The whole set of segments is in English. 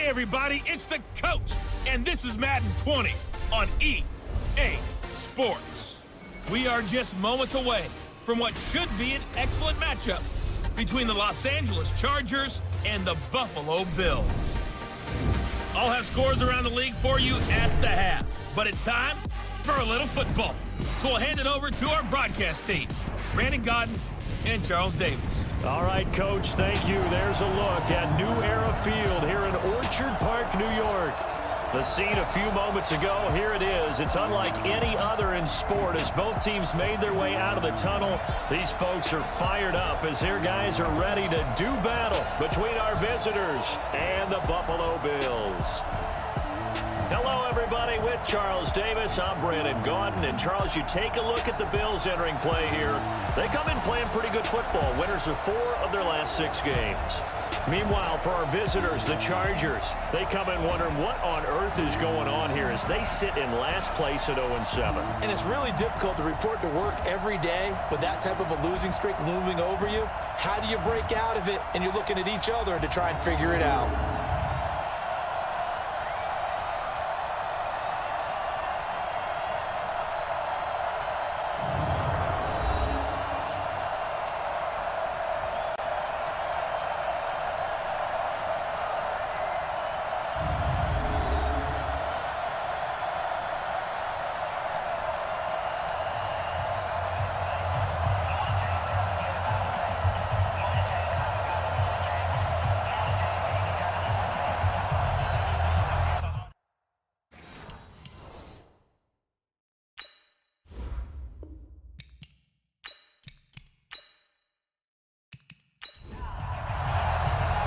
Hey everybody, it's the coach, and this is Madden 20 on EA Sports. We are just moments away from what should be an excellent matchup between the Los Angeles Chargers and the Buffalo Bills. I'll have scores around the league for you at the half, but it's time for a little football. So we'll hand it over to our broadcast team, Brandon Godden and Charles Davis. All right, Coach, thank you. There's a look at New Era Field here in Orchard Park, New York. The scene a few moments ago, here it is. It's unlike any other in sport as both teams made their way out of the tunnel. These folks are fired up as their guys are ready to do battle between our visitors and the Buffalo Bills. Hello, everybody. With Charles Davis, I'm Brandon Godden. And, Charles, you take a look at the Bills entering play here. They come in playing pretty good football. Winners of 4 of their last 6 games. Meanwhile, for our visitors, the Chargers, they come in wondering what on earth is going on here as they sit in last place at 0-7. And it's really difficult to report to work every day with that type of a losing streak looming over you. How do you break out of it? And you're looking at each other to try and figure it out.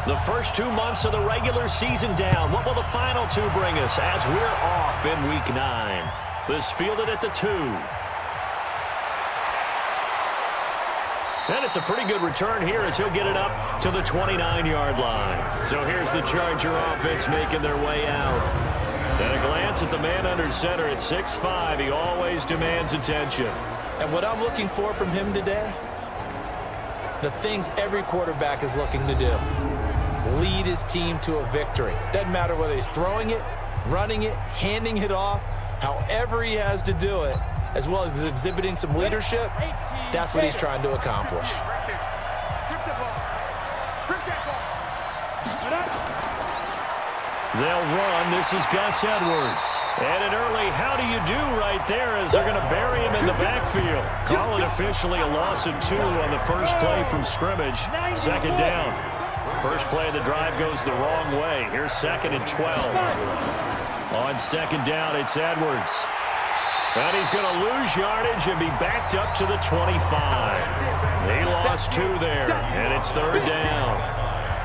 The first 2 months of the regular season down. What will the final 2 bring us as we're off in Week 9? This fielded at the 2. And it's a pretty good return here as he'll get it up to the 29-yard line. So here's the Charger offense making their way out. And a glance at the man under center at 6'5". He always demands attention. And what I'm looking for from him today, the things every quarterback is looking to do. Lead his team to a victory. Doesn't matter whether he's throwing it, running it, handing it off, however he has to do it, as well as exhibiting some leadership, that's what he's trying to accomplish. They'll run. This is Gus Edwards. And an early how do you do right there as they're going to bury him in the backfield. Call it officially a loss of 2 on the first play from scrimmage. Second down. First play of the drive goes the wrong way. Here's 2nd and 12. On second down, it's Edwards. And he's going to lose yardage and be backed up to the 25. He lost 2 there, and it's 3rd down.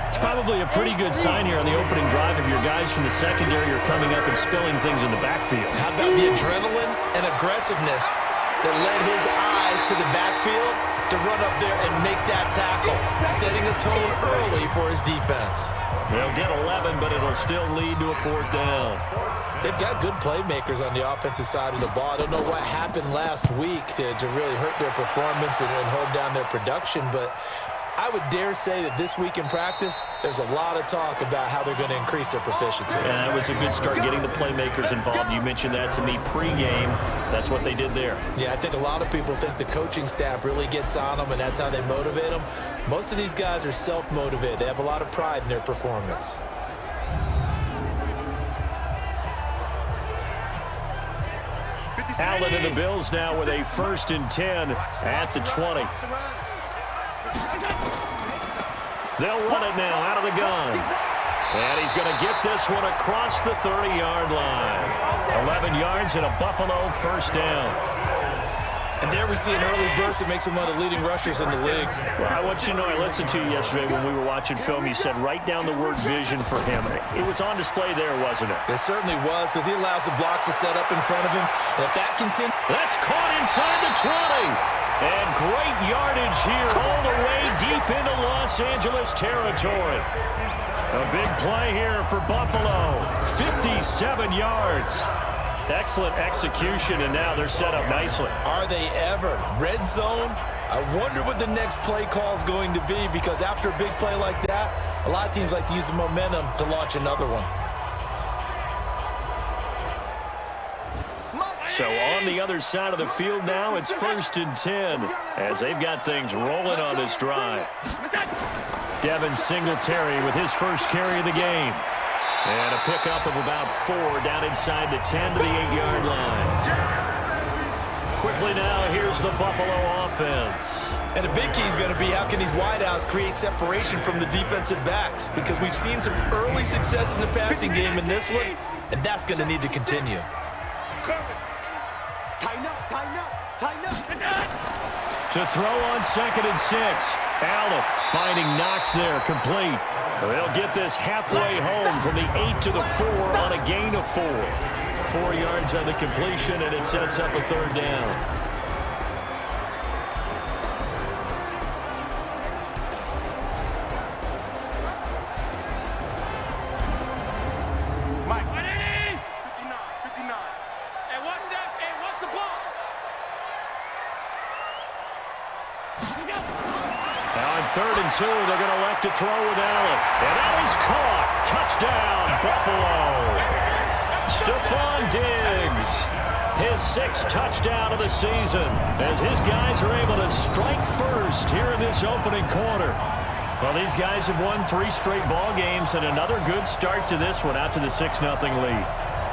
It's probably a pretty good sign here on the opening drive if your guys from the secondary are coming up and spilling things in the backfield. How about the adrenaline and aggressiveness that led his eyes to the backfield to run up there and make that tackle, setting a tone early for his defense. They'll get 11, but it'll still lead to a 4th down. They've got good playmakers on the offensive side of the ball. I don't know what happened last week to really hurt their performance and hold down their production, but I would dare say that this week in practice, there's a lot of talk about how they're going to increase their proficiency. Yeah, that was a good start getting the playmakers involved. You mentioned that to me pregame. That's what they did there. Yeah, I think a lot of people think the coaching staff really gets on them, and that's how they motivate them. Most of these guys are self-motivated. They have a lot of pride in their performance. Allen and the Bills now with a 1st and 10 at the 20. They'll run it now out of the gun. And he's going to get this one across the 30-yard line. 11 yards and a Buffalo 1st down. And there we see an early burst that makes him one of the leading rushers in the league. Well, I want you to know, I listened to you yesterday when we were watching film. You said write down the word vision for him. It was on display there, wasn't it? It certainly was, because he allows the blocks to set up in front of him. And if that continues... That's caught inside the 20. And great yardage here all the way deep into Los Angeles territory. A big play here for Buffalo. 57 yards. Excellent execution, and now they're set up nicely. Are they ever? Red zone? I wonder what the next play call is going to be, because after a big play like that, a lot of teams like to use the momentum to launch another one. So on the other side of the field now, it's 1st and 10 as they've got things rolling on this drive. Devin Singletary with his first carry of the game. And a pickup of about 4 down inside the 10 to the 8-yard line. Quickly now, here's the Buffalo offense. And a big key is going to be how can these wideouts create separation from the defensive backs, because we've seen some early success in the passing game in this one, and that's going to need to continue. Tighten up, tighten up, tighten up. To throw on 2nd and 6. Allen finding Knox there, complete. They'll get this halfway home from the 8 to the 4 on a gain of 4. 4 yards on the completion, and it sets up a 3rd down. Mike. 59, 59. And what's that? And what's the ball? Now on 3rd and 2, they're going to elect to throw with Allen. And that is caught. Touchdown, Buffalo. Stephon Diggs, his 6th touchdown of the season, as his guys are able to strike first here in this opening quarter. Well, these guys have won 3 straight ball games, and another good start to this one out to the 6-0 lead.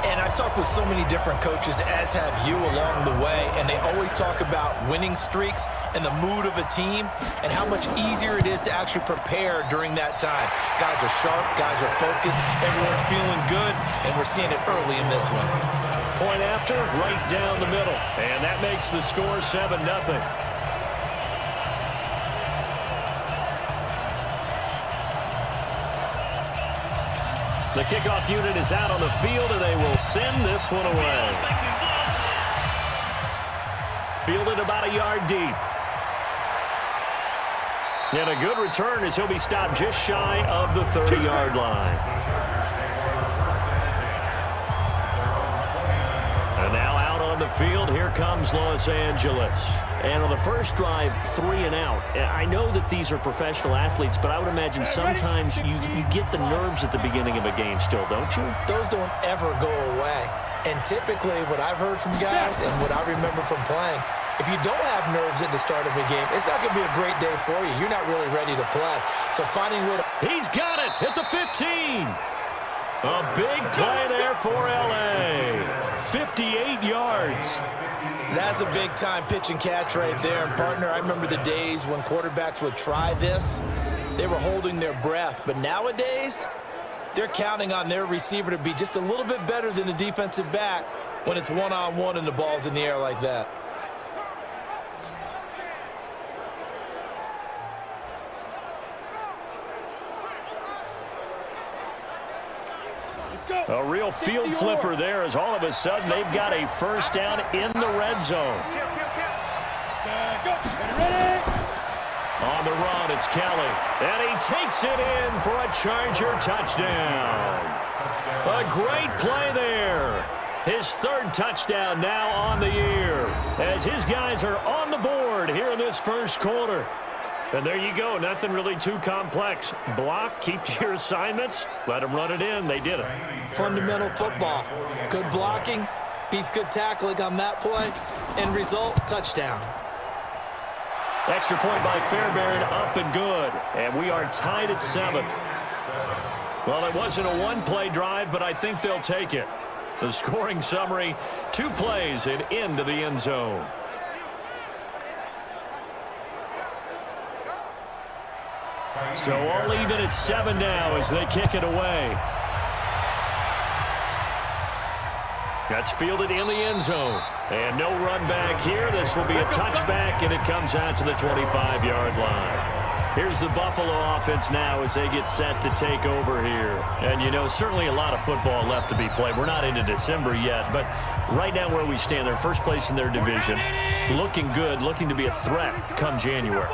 And I've talked with so many different coaches, as have you, along the way, and they always talk about winning streaks and the mood of a team and how much easier it is to actually prepare during that time. Guys are sharp, guys are focused, everyone's feeling good, and we're seeing it early in this one. Point after, right down the middle, and that makes the score 7-0. The kickoff unit is out on the field, and they will send this one away. Fielded about a yard deep. And a good return as he'll be stopped just shy of the 30-yard line. And now out on the field, here comes Los Angeles. And on the first drive, 3 and out. I know that these are professional athletes, but I would imagine sometimes you get the nerves at the beginning of a game still, don't you? Those don't ever go away. And typically what I've heard from guys and what I remember from playing, if you don't have nerves at the start of a game, it's not going to be a great day for you. You're not really ready to play. So finding a way to... He's got it at the 15. A big play there for L.A. 58 yards. That's a big-time pitch and catch right there. And, partner, I remember the days when quarterbacks would try this. They were holding their breath. But nowadays, they're counting on their receiver to be just a little bit better than the defensive back when it's one-on-one and the ball's in the air like that. A real field flipper there as all of a sudden they've got a first down in the red zone. On the run, it's Kelly. And he takes it in for a Charger touchdown. A great play there. His 3rd touchdown now on the year as his guys are on the board here in this first quarter. And there you go. Nothing really too complex. Block, keep to your assignments, let them run it in. They did it. Fundamental football. Good blocking beats good tackling on that play. End result, touchdown. Extra point by Fairbairn, up and good. And we are tied at 7. Well, it wasn't a one-play drive, but I think they'll take it. The scoring summary, 2 plays and into the end zone. So all even at 7 now as they kick it away. That's fielded in the end zone. And no run back here. This will be a touchback, and it comes out to the 25-yard line. Here's the Buffalo offense now as they get set to take over here. And, you know, certainly a lot of football left to be played. We're not into December yet, but right now where we stand, they're first place in their division. Looking good, looking to be a threat come January.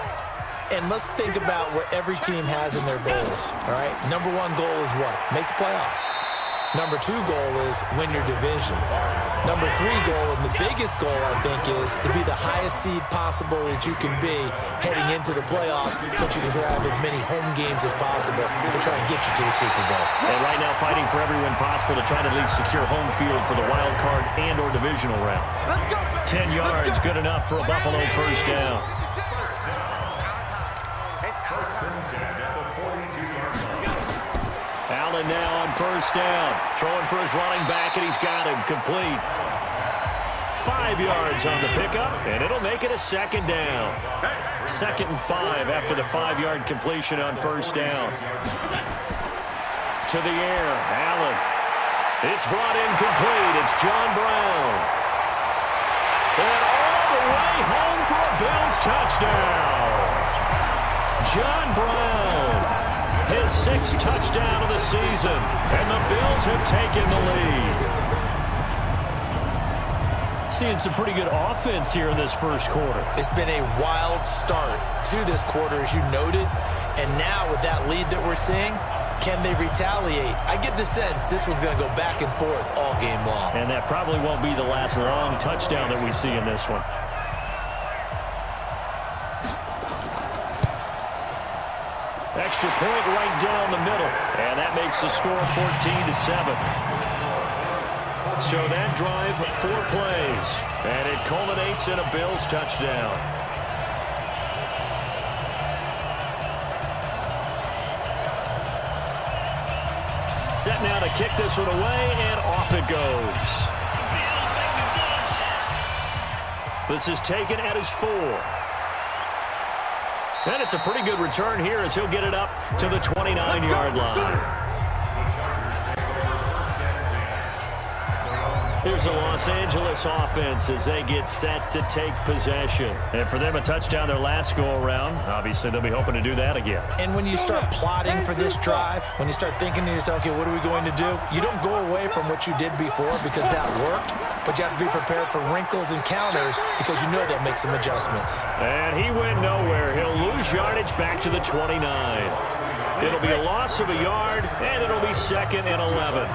And let's think about what every team has in their goals, all right? Number 1 goal is what? Make the playoffs. Number 2 goal is win your division. Number 3 goal, and the biggest goal, I think, is to be the highest seed possible that you can be heading into the playoffs so that you can have as many home games as possible to try and get you to the Super Bowl. And right now fighting for every win possible to try to at least secure home field for the wild card and or divisional round. 10 yards, good enough for a Buffalo first down. Allen now on first down. Throwing for his running back, and he's got him complete. 5 yards on the pickup, and it'll make it a second down. 2nd and 5 after the 5-yard completion on first down. To the air, Allen. It's brought in complete. It's John Brown. And all the way home for a Bills touchdown. John Brown. His 6th touchdown of the season, and the Bills have taken the lead. Seeing some pretty good offense here in this first quarter. It's been a wild start to this quarter, as you noted, and now with that lead that we're seeing, can they retaliate? I get the sense this one's going to go back and forth all game long. And that probably won't be the last long touchdown that we see in this one. Extra point right down the middle, and that makes the score 14-7. So that drive, 4 plays, and it culminates in a Bills touchdown. Set now to kick this one away, and off it goes. This is taken at his 4. And it's a pretty good return here as he'll get it up to the 29-yard line. Here's a Los Angeles offense as they get set to take possession. And for them, a touchdown their last go-around. Obviously, they'll be hoping to do that again. And when you start plotting for this drive, when you start thinking to yourself, okay, what are we going to do? You don't go away from what you did before because that worked, but you have to be prepared for wrinkles and counters because you know they'll make some adjustments. And he went nowhere. He'll lose yardage back to the 29. It'll be a loss of a yard, and it'll be 2nd and 11.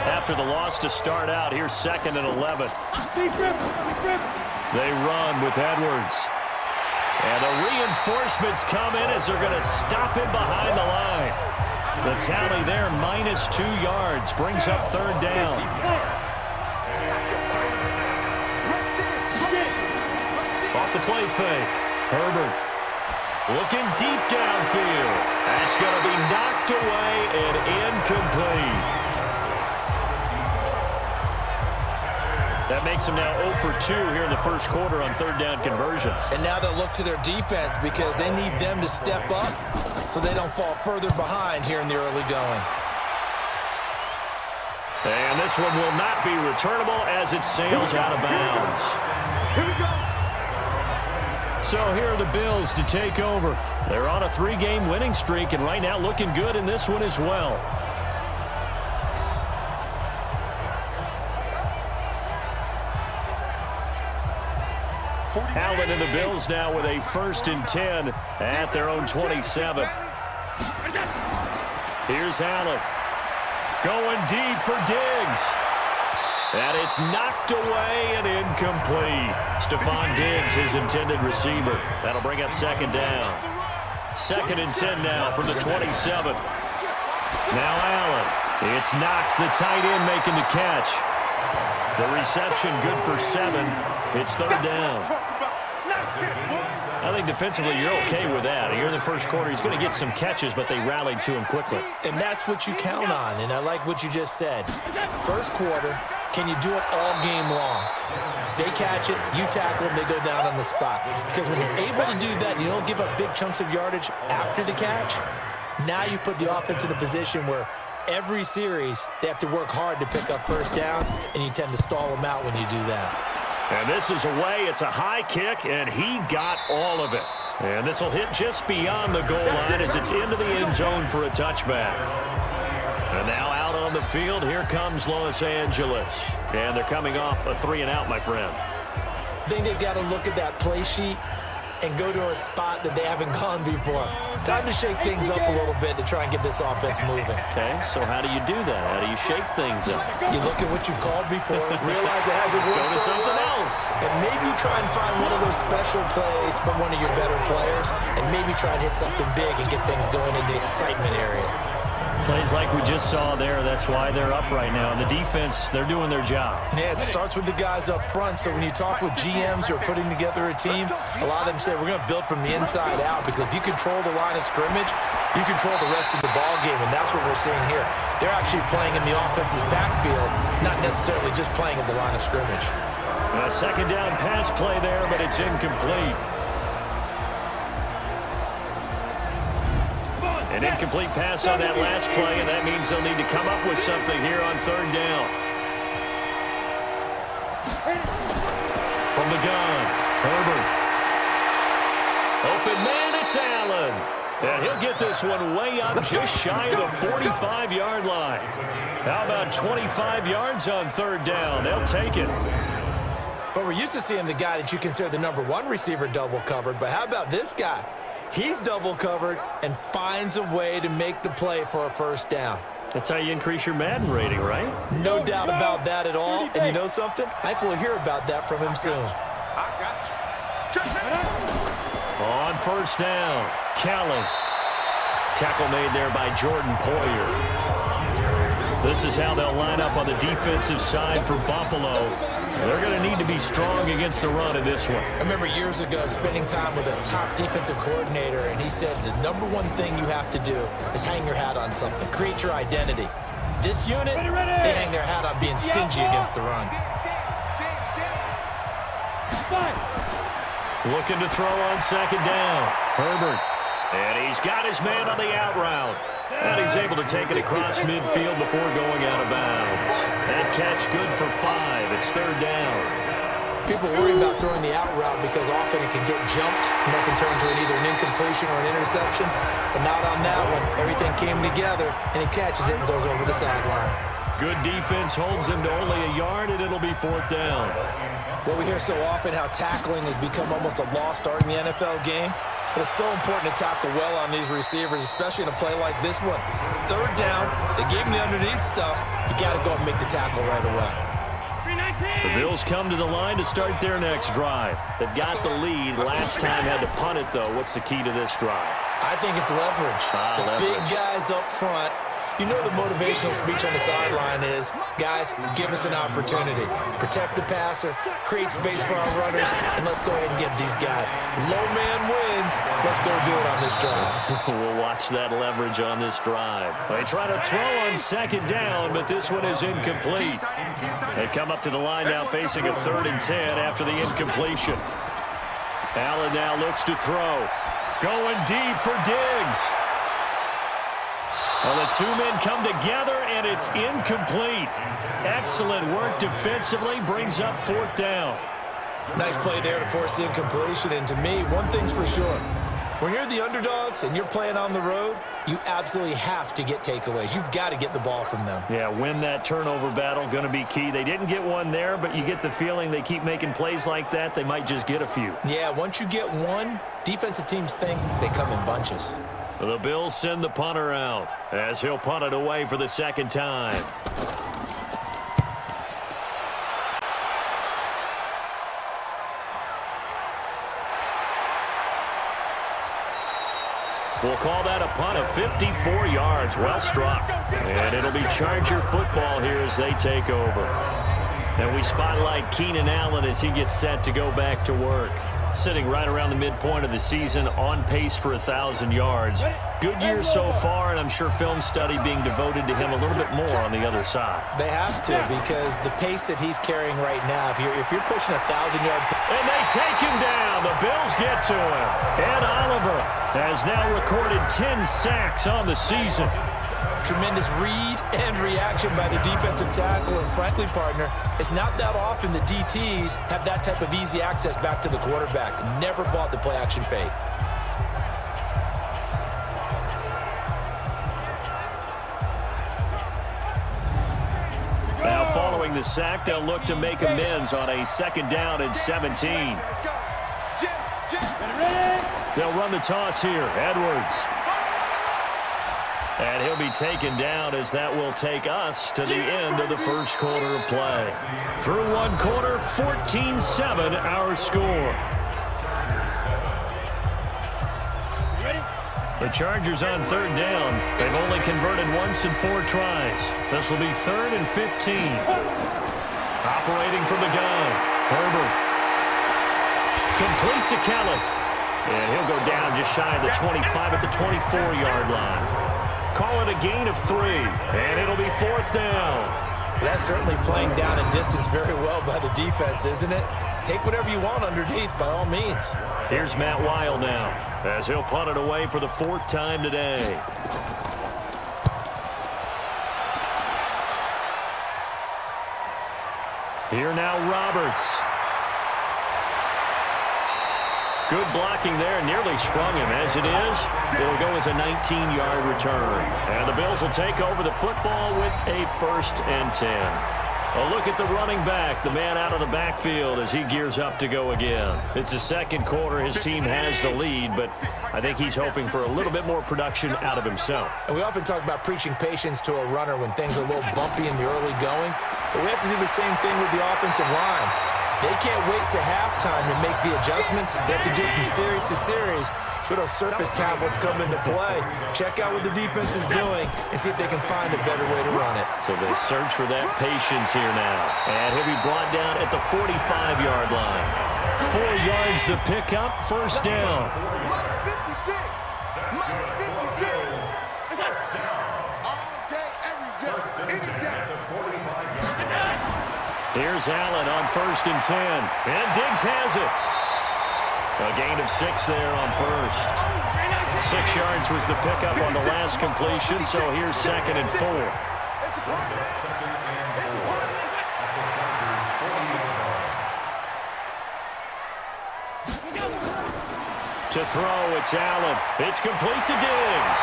After the loss to start out, here's 2nd and 11. They run with Edwards. And the reinforcements come in as they're going to stop him behind the line. The tally there, -2 yards, brings up 3rd down. Off the play fake, Herbert looking deep downfield. That's going to be knocked away and incomplete. That makes them now 0 for 2 here in the first quarter on 3rd down conversions. And now they'll look to their defense because they need them to step up so they don't fall further behind here in the early going. And this one will not be returnable as it sails out of bounds. Here we go. So here are the Bills to take over. They're on a 3-game winning streak, and right now looking good in this one as well. Allen and the Bills now with a 1st and 10 at their own 27. Here's Allen. Going deep for Diggs. And it's knocked away and incomplete. Stephon Diggs, his intended receiver. That'll bring up 2nd down. 2nd and 10 now from the 27. Now Allen. It's Knox, the tight end, making the catch. The reception good for 7. It's 3rd down. I think defensively you're okay with that. Here in the first quarter, he's going to get some catches, but they rallied to him quickly. And that's what you count on, and I like what you just said. First quarter, can you do it all game long? They catch it, you tackle them, they go down on the spot. Because when you're able to do that, and you don't give up big chunks of yardage after the catch, now you put the offense in a position where every series they have to work hard to pick up first downs, and you tend to stall them out when you do that. And this is away. It's a high kick, and he got all of it. And this will hit just beyond the goal line as it's into the end zone for a touchback. And now out on the field, here comes Los Angeles. And they're coming off a 3-and-out, my friend. I think they've got to look at that play sheet and go to a spot that they haven't gone before. Time to shake things up a little bit to try and get this offense moving. Okay, so how do you do that? How do you shake things up? You look at what you've called before, realize it hasn't worked Go to so something well, else. and maybe try and find one of those special plays from one of your better players, and maybe try and hit something big and get things going in the excitement area. Plays like we just saw there, that's why they're up right now. The defense, they're doing their job. Yeah, it starts with the guys up front. So when you talk with GMs who are putting together a team, a lot of them say we're going to build from the inside out, because if you control the line of scrimmage, you control the rest of the ball game, and that's what we're seeing here. They're actually playing in the offense's backfield, not necessarily just playing at the line of scrimmage. A second down pass play there, but it's incomplete. An incomplete pass on that last play, and that means they'll need to come up with something here on third down. From the gun, Herbert. Open man, it's Allen. And he'll get this one way up just shy of the 45-yard line. How about 25 yards on third down? They'll take it. But we're used to seeing the guy that you consider the number one receiver double covered, but how about this guy? He's double covered and finds a way to make the play for a first down. That's how you increase your Madden rating, right? No doubt about that at all. And you know something? I think we'll hear about that from him soon. I got you. On first down, Kelly. Tackle made there by Jordan Poyer. This is how they'll line up on the defensive side for Buffalo. They're going to need to be strong against the run in this one. I remember years ago spending time with a top defensive coordinator, and he said the number one thing you have to do is hang your hat on something. Create your identity. This unit, they hang their hat on being stingy against the run. Looking to throw on second down. Herbert. And he's got his man on the out route. And he's able to take it across midfield before going out of bounds. That catch good for 5. It's third down. People worry about throwing the out route because often it can get jumped, and that can turn into either an incompletion or an interception. But not on that one. Everything came together, and he catches it and goes over the sideline. Good defense holds him to only a yard, and it'll be fourth down. Well, we hear so often how tackling has become almost a lost art in the NFL game. But it's so important to tackle well on these receivers, especially in a play like this one. Third down, they gave him the underneath stuff. You got to go and make the tackle right away. The Bills come to the line to start their next drive. They've got the lead. Last time had to punt it, though. What's the key to this drive? I think it's leverage. The big guys up front. You know the motivational speech on the sideline is, guys, give us an opportunity. Protect the passer, create space for our runners, and let's go ahead and get these guys. Low man wins. Let's go do it on this drive. We'll watch that leverage on this drive. They try to throw on second down, but this one is incomplete. They come up to the line now facing a 3rd and 10 after the incompletion. Allen now looks to throw. Going deep for Diggs. Well, the two men come together, and it's incomplete. Excellent work defensively, brings up fourth down. Nice play there to force the incompletion, and to me, one thing's for sure. When you're the underdogs and you're playing on the road, you absolutely have to get takeaways. You've got to get the ball from them. Yeah, win that turnover battle, going to be key. They didn't get one there, but you get the feeling they keep making plays like that, they might just get a few. Yeah, once you get one, defensive teams think they come in bunches. The Bills send the punter out as he'll punt it away for the second time. We'll call that a punt of 54 yards. Well struck. And it'll be Charger football here as they take over. And we spotlight Keenan Allen as he gets set to go back to work. Sitting right around the midpoint of the season, on pace for 1,000 yards. Good year so far, and I'm sure film study being devoted to him a little bit more on the other side. They have to, because the pace that he's carrying right now, if you're pushing 1,000-yard... And they take him down. The Bills get to him. Ed Oliver has now recorded 10 sacks on the season. Tremendous read and reaction by the defensive tackle, and frankly, partner, it's not that often the DTs have that type of easy access back to the quarterback. Never bought the play-action fake. Now, following the sack, they'll look to make amends on a 2nd down and 17. Let's go. Jet, They'll run the toss here. Edwards. And he'll be taken down as that will take us to the end of the first quarter of play. Through one quarter, 14-7 our score. The Chargers on third down. They've only converted once in 4 tries. This will be 3rd and 15. Operating from the gun. Herbert. Complete to Kelly. And he'll go down just shy of the 25 at the 24-yard line. Call it a gain of 3, and it'll be 4th down. That's certainly playing down in distance very well by the defense, isn't it? Take whatever you want underneath, by all means. Here's Matt Weil now, as he'll punt it away for the 4th time today. Here now, Roberts. Good blocking there, nearly sprung him. As it is, it'll go as a 19-yard return. And the Bills will take over the football with a 1st and 10. A look at the running back, the man out of the backfield as he gears up to go again. It's the second quarter. His team has the lead, but I think he's hoping for a little bit more production out of himself. And we often talk about preaching patience to a runner when things are a little bumpy in the early going, but we have to do the same thing with the offensive line. They can't wait to halftime to make the adjustments. They have to do it from series to series so those surface tablets come into play. Check out what the defense is doing and see if they can find a better way to run it. So they search for that patience here now. And he'll be brought down at the 45-yard line. 4 yards the pickup, 1st down. Here's Allen on 1st and 10. And Diggs has it. A gain of 6 there on 1st. 6 yards was the pickup on the last completion, so here's 2nd and 4. To throw, it's Allen. It's complete to Diggs.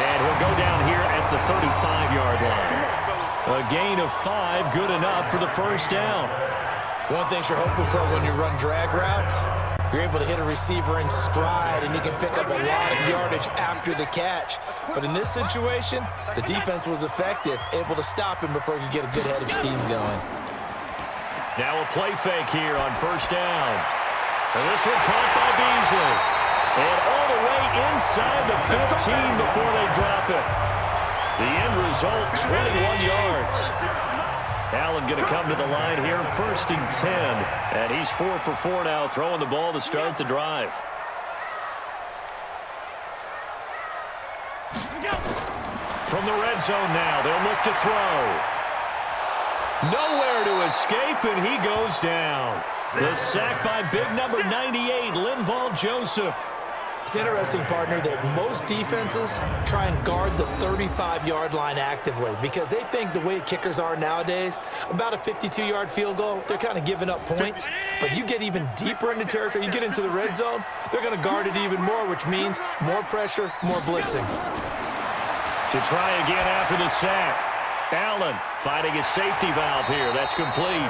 And he'll go down here at the 35-yard line. A gain of 5, good enough for the 1st down. One thing you're hoping for when you run drag routes, you're able to hit a receiver in stride and he can pick up a lot of yardage after the catch. But in this situation, the defense was effective, able to stop him before he could get a good head of steam going. Now a play fake here on 1st down. And this one caught by Beasley. And all the way inside the 15 before they drop it. The end result, 21 yards. Allen going to come to the line here, 1st and 10. And he's 4 for 4 now, throwing the ball to start the drive. From the red zone now, they'll look to throw. Nowhere to escape, and he goes down. The sack by big number 98, Linval Joseph. It's interesting, partner, that most defenses try and guard the 35-yard line actively because they think the way kickers are nowadays, about a 52-yard field goal, they're kind of giving up points. But you get even deeper into territory, you get into the red zone, they're going to guard it even more, which means more pressure, more blitzing. To try again after the sack. Allen finding his safety valve here. That's complete.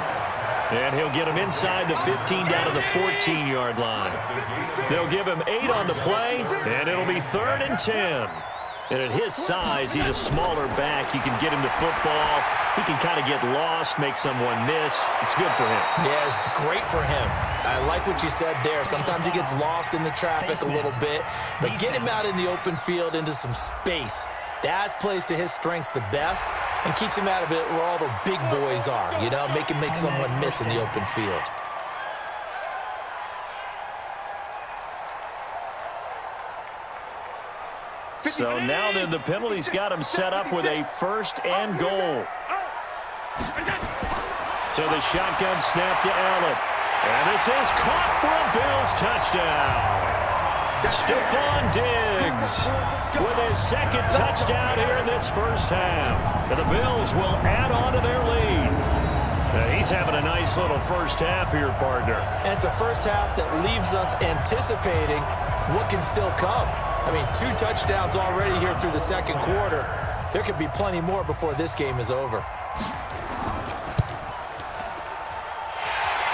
And he'll get him inside the 15 down to the 14-yard line. They'll give him 8 on the play, and it'll be 3rd and 10. And at his size, he's a smaller back. You can get him to football. He can kind of get lost, make someone miss. It's good for him. Yeah, it's great for him. I like what you said there. Sometimes he gets lost in the traffic a little bit, but get him out in the open field into some space. That plays to his strengths the best and keeps him out of it where all the big boys are, you know, make someone miss in the open field. So now then the penalty's got him set up with a 1st and goal. So the shotgun snap to Allen. And this is caught for a Bills touchdown. Stephon Diggs with his 2nd touchdown here in this 1st half. And the Bills will add on to their lead. He's having a nice little 1st half here, partner. And it's a 1st half that leaves us anticipating what can still come. I mean, 2 touchdowns already here through the 2nd quarter. There could be plenty more before this game is over.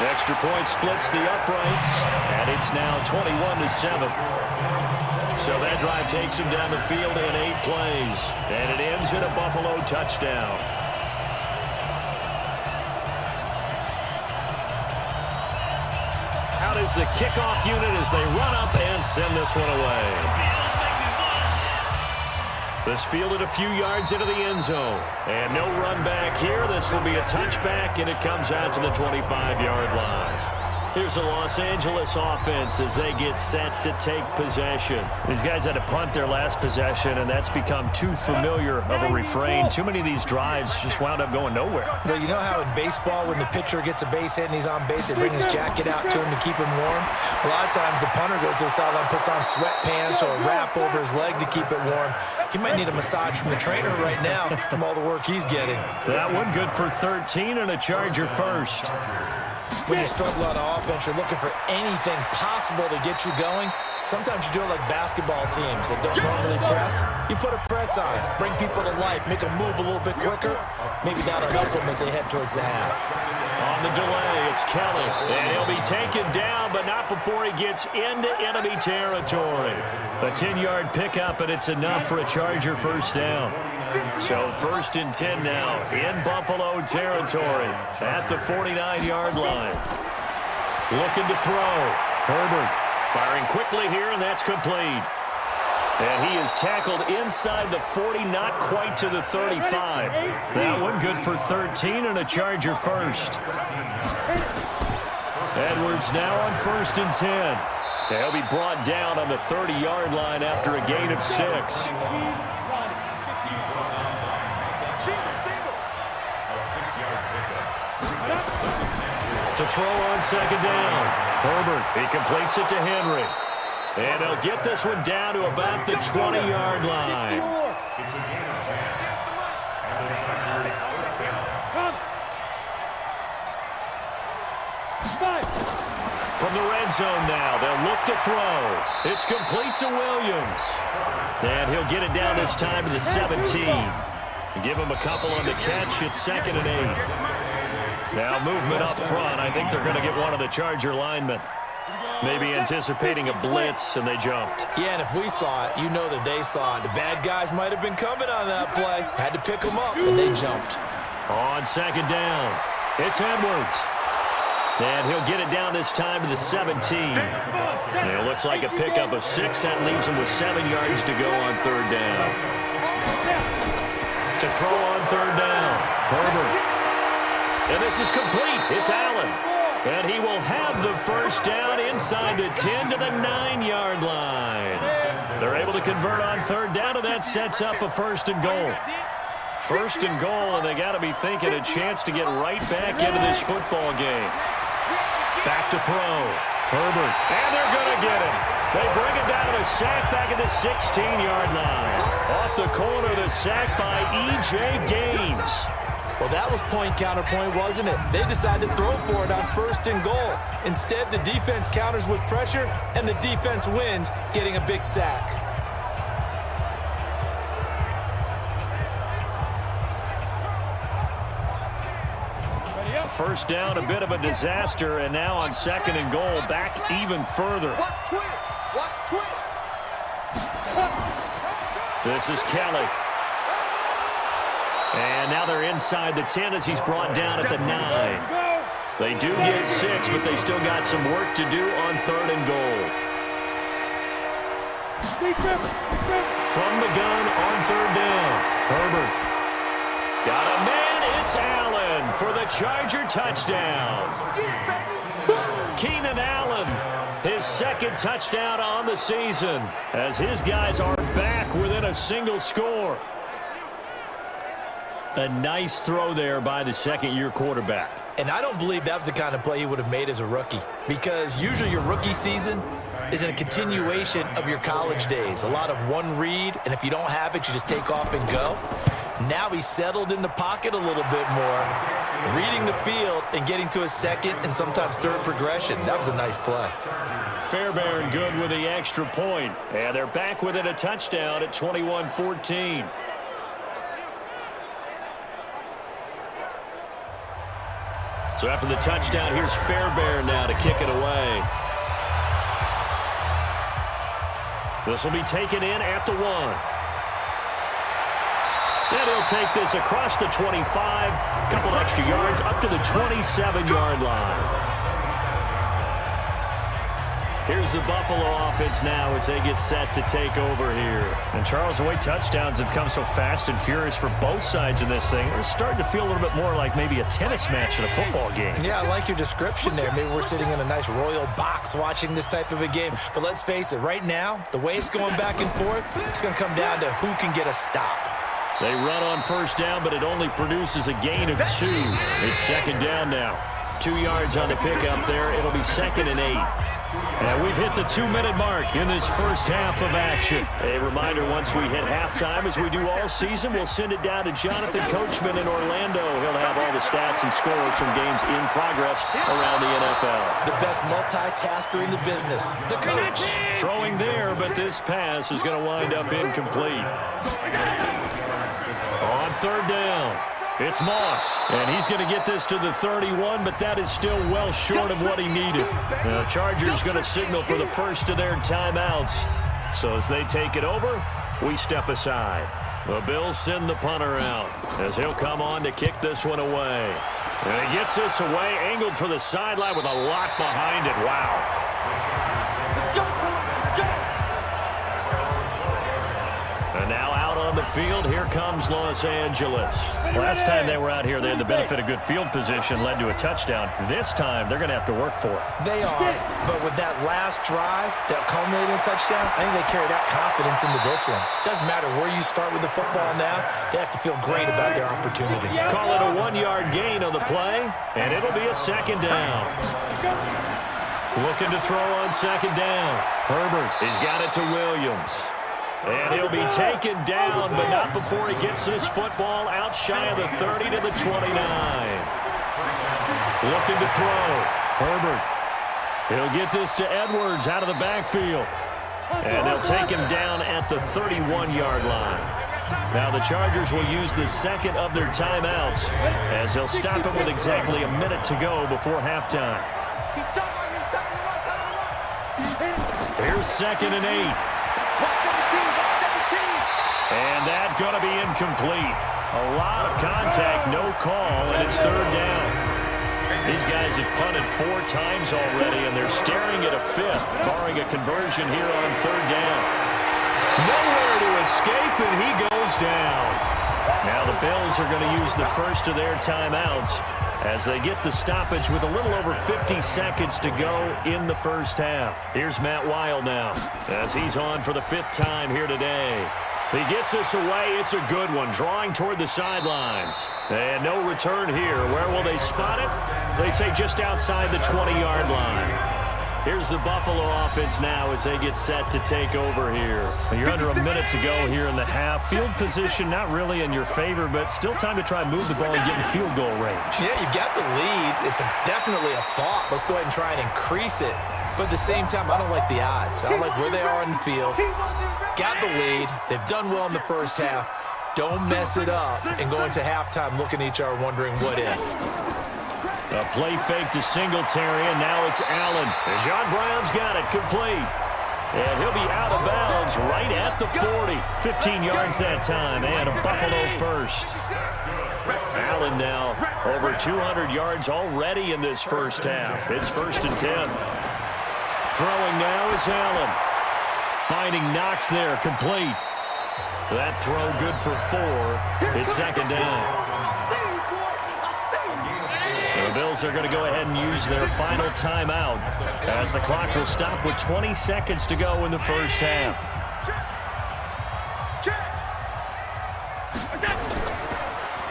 Extra point splits the uprights, and it's now 21-7. So that drive takes him down the field in 8 plays, and it ends in a Buffalo touchdown. Out is the kickoff unit as they run up and send this one away. This fielded a few yards into the end zone. And no run back here. This will be a touchback, and it comes out to the 25-yard line. Here's the Los Angeles offense as they get set to take possession. These guys had to punt their last possession, and that's become too familiar of a refrain. Too many of these drives just wound up going nowhere. Well, you know how in baseball, when the pitcher gets a base hit and he's on base, they bring his jacket out to him to keep him warm? A lot of times the punter goes to the sideline, puts on sweatpants or a wrap over his leg to keep it warm. He might need a massage from the trainer right now from all the work he's getting. That one good for 13 and a Charger first. When you struggle on offense, you're looking for anything possible to get you going. Sometimes you do it like basketball teams that don't normally press. You put a press on, bring people to life, make them move a little bit quicker. Maybe that'll help them as they head towards the half. On the delay, it's Kelly. And he'll be taken down, but not before he gets into enemy territory. A 10-yard pickup, and it's enough for a Charger first down. So 1st and 10 now in Buffalo territory at the 49-yard line. Looking to throw. Herbert firing quickly here, and that's complete. And he is tackled inside the 40, not quite to the 35. That one good for 13 and a Charger first. Edwards now on 1st and 10. He'll be brought down on the 30-yard line after a gain of 6. To throw on 2nd down. Herbert, he completes it to Henry. And they'll get this one down to about the 20-yard line. From the red zone now, they'll look to throw. It's complete to Williams. And he'll get it down this time to the 17. Give him a couple on the catch. It's 2nd and 8. Now movement up front. I think they're going to get one of the Charger linemen. Maybe anticipating a blitz, and they jumped. Yeah, and if we saw it, you know that they saw it. The bad guys might have been coming on that play. Had to pick them up, and they jumped. On 2nd down, it's Edwards. And he'll get it down this time to the 17. And it looks like a pickup of 6. That leaves him with 7 yards to go on 3rd down. To throw on 3rd down, Herbert. And this is complete. It's Allen. And he will have the first down inside the 10 to the 9-yard line. They're able to convert on 3rd down, and that sets up a 1st and goal. 1st and goal, and they got to be thinking a chance to get right back into this football game. Back to throw. Herbert. And they're going to get him. They bring him down to a sack back at the 16-yard line. Off the corner, the sack by E.J. Gaines. Well, that was point counterpoint, wasn't it? They decided to throw for it on 1st and goal. Instead, the defense counters with pressure, and the defense wins, getting a big sack. First down, a bit of a disaster, and now on 2nd and goal, back even further. Watch twitch. This is Kelly. And now they're inside the 10 as he's brought down at the 9. They do get 6, but they still got some work to do on 3rd and goal. From the gun on 3rd down, Herbert. Got a man, it's Allen for the Charger touchdown. Keenan Allen, his 2nd touchdown on the season, as his guys are back within a single score. A nice throw there by the 2nd-year quarterback. And I don't believe that was the kind of play he would have made as a rookie, because usually your rookie season is a continuation of your college days. A lot of one read, and if you don't have it, you just take off and go. Now he's settled in the pocket a little bit more, reading the field and getting to a 2nd and sometimes 3rd progression. That was a nice play. Fairbairn good with the extra point, and they're back within a touchdown at 21-14. So after the touchdown, here's Fairbairn now to kick it away. This will be taken in at the 1. And he'll take this across the 25, a couple extra yards up to the 27-yard line. Here's the Buffalo offense now as they get set to take over here. And Charles, the way touchdowns have come so fast and furious for both sides in this thing, it's starting to feel a little bit more like maybe a tennis match in a football game. Yeah, I like your description there. Maybe we're sitting in a nice royal box watching this type of a game. But let's face it, right now, the way it's going back and forth, it's going to come down to who can get a stop. They run on first down, but it only produces a gain of 2. It's second down now. 2 yards on the pickup there. It'll be 2nd and 8. And we've hit the 2-minute mark in this first half of action. A reminder, once we hit halftime, as we do all season, we'll send it down to Jonathan Coachman in Orlando. He'll have all the stats and scores from games in progress around the NFL. The best multitasker in the business, the coach. Throwing there, but this pass is going to wind up incomplete. On third down, it's Moss, and he's going to get this to the 31, but that is still well short of what he needed. The Chargers going to signal for the first of their timeouts. So as they take it over, we step aside. The Bills send the punter out as he'll come on to kick this one away. And he gets this away, angled for the sideline with a lot behind it. Wow. And now out on the field, here comes Los Angeles. Last time they were out here, they had the benefit of good field position, led to a touchdown. This time, they're going to have to work for it. They are, but with that last drive that culminated in a touchdown, I think they carry that confidence into this one. Doesn't matter where you start with the football now, they have to feel great about their opportunity. Call it a 1-yard gain on the play, and it'll be a second down. Looking to throw on second down. Herbert, he's got it to Williams. And he'll be taken down, but not before he gets this football out shy of the 30 to the 29. Looking to throw. Herbert. He'll get this to Edwards out of the backfield. And they'll take him down at the 31-yard line. Now the Chargers will use the second of their timeouts as they'll stop it with exactly a minute to go before halftime. Here's 2nd and 8. And that's going to be incomplete. A lot of contact, no call, and it's third down. These guys have punted 4 times already, and they're staring at a 5th, barring a conversion here on third down. Nowhere to escape, and he goes down. Now the Bills are going to use the first of their timeouts as they get the stoppage with a little over 50 seconds to go in the first half. Here's Matt Weil now as he's on for the 5th time here today. He gets this away. It's a good one, drawing toward the sidelines. And no return here. Where will they spot it? They say just outside the 20-yard line. Here's the Buffalo offense now as they get set to take over here. You're under a minute to go here in the half. Field position not really in your favor, but still time to try and move the ball and get in field goal range. Yeah, you've got the lead. It's definitely a thought. Let's go ahead and try and increase it. But at the same time, I don't like the odds. I don't like where they are on the field. Got the lead. They've done well in the first half. Don't mess it up and go into halftime looking at each other wondering what if. A play fake to Singletary, and now it's Allen. And John Brown's got it complete. And he'll be out of bounds right at the 40. 15 yards that time, and a Buffalo first. Allen now over 200 yards already in this first half. It's 1st and 10. Throwing now is Allen. Finding Knox there, complete. That throw good for 4. It's 2nd down. The Bills are going to go ahead and use their final timeout as the clock will stop with 20 seconds to go in the first half.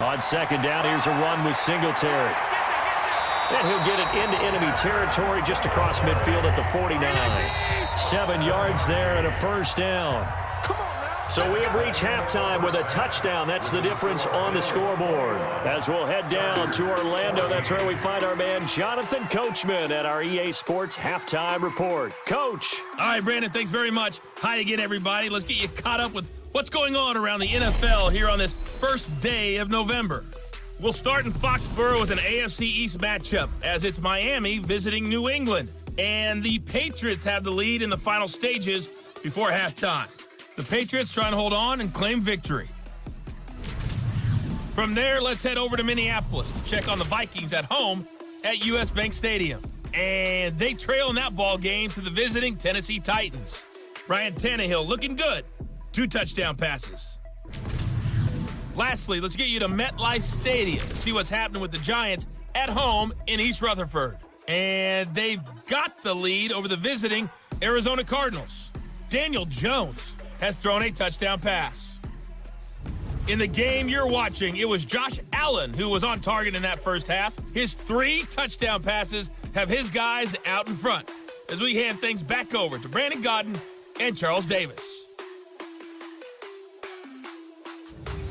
On 2nd down, here's a run with Singletary. And he'll get it into enemy territory just across midfield at the 49. 7 yards there and a first down. So we have reached halftime with a touchdown. That's the difference on the scoreboard. As we'll head down to Orlando, that's where we find our man Jonathan Coachman at our EA Sports Halftime Report. Coach. All right, Brandon, thanks very much. Hi again, everybody. Let's get you caught up with what's going on around the NFL here on this first day of November. We'll start in Foxborough with an AFC East matchup as it's Miami visiting New England. And the Patriots have the lead in the final stages before halftime. The Patriots trying to hold on and claim victory. From there, let's head over to Minneapolis to check on the Vikings at home at US Bank Stadium. And they trail in that ball game to the visiting Tennessee Titans. Ryan Tannehill looking good. 2 touchdown passes. Lastly, let's get you to MetLife Stadium to see what's happening with the Giants at home in East Rutherford. And they've got the lead over the visiting Arizona Cardinals. Daniel Jones has thrown a touchdown pass. In the game you're watching, it was Josh Allen who was on target in that first half. His 3 touchdown passes have his guys out in front as we hand things back over to Brandon Godden and Charles Davis.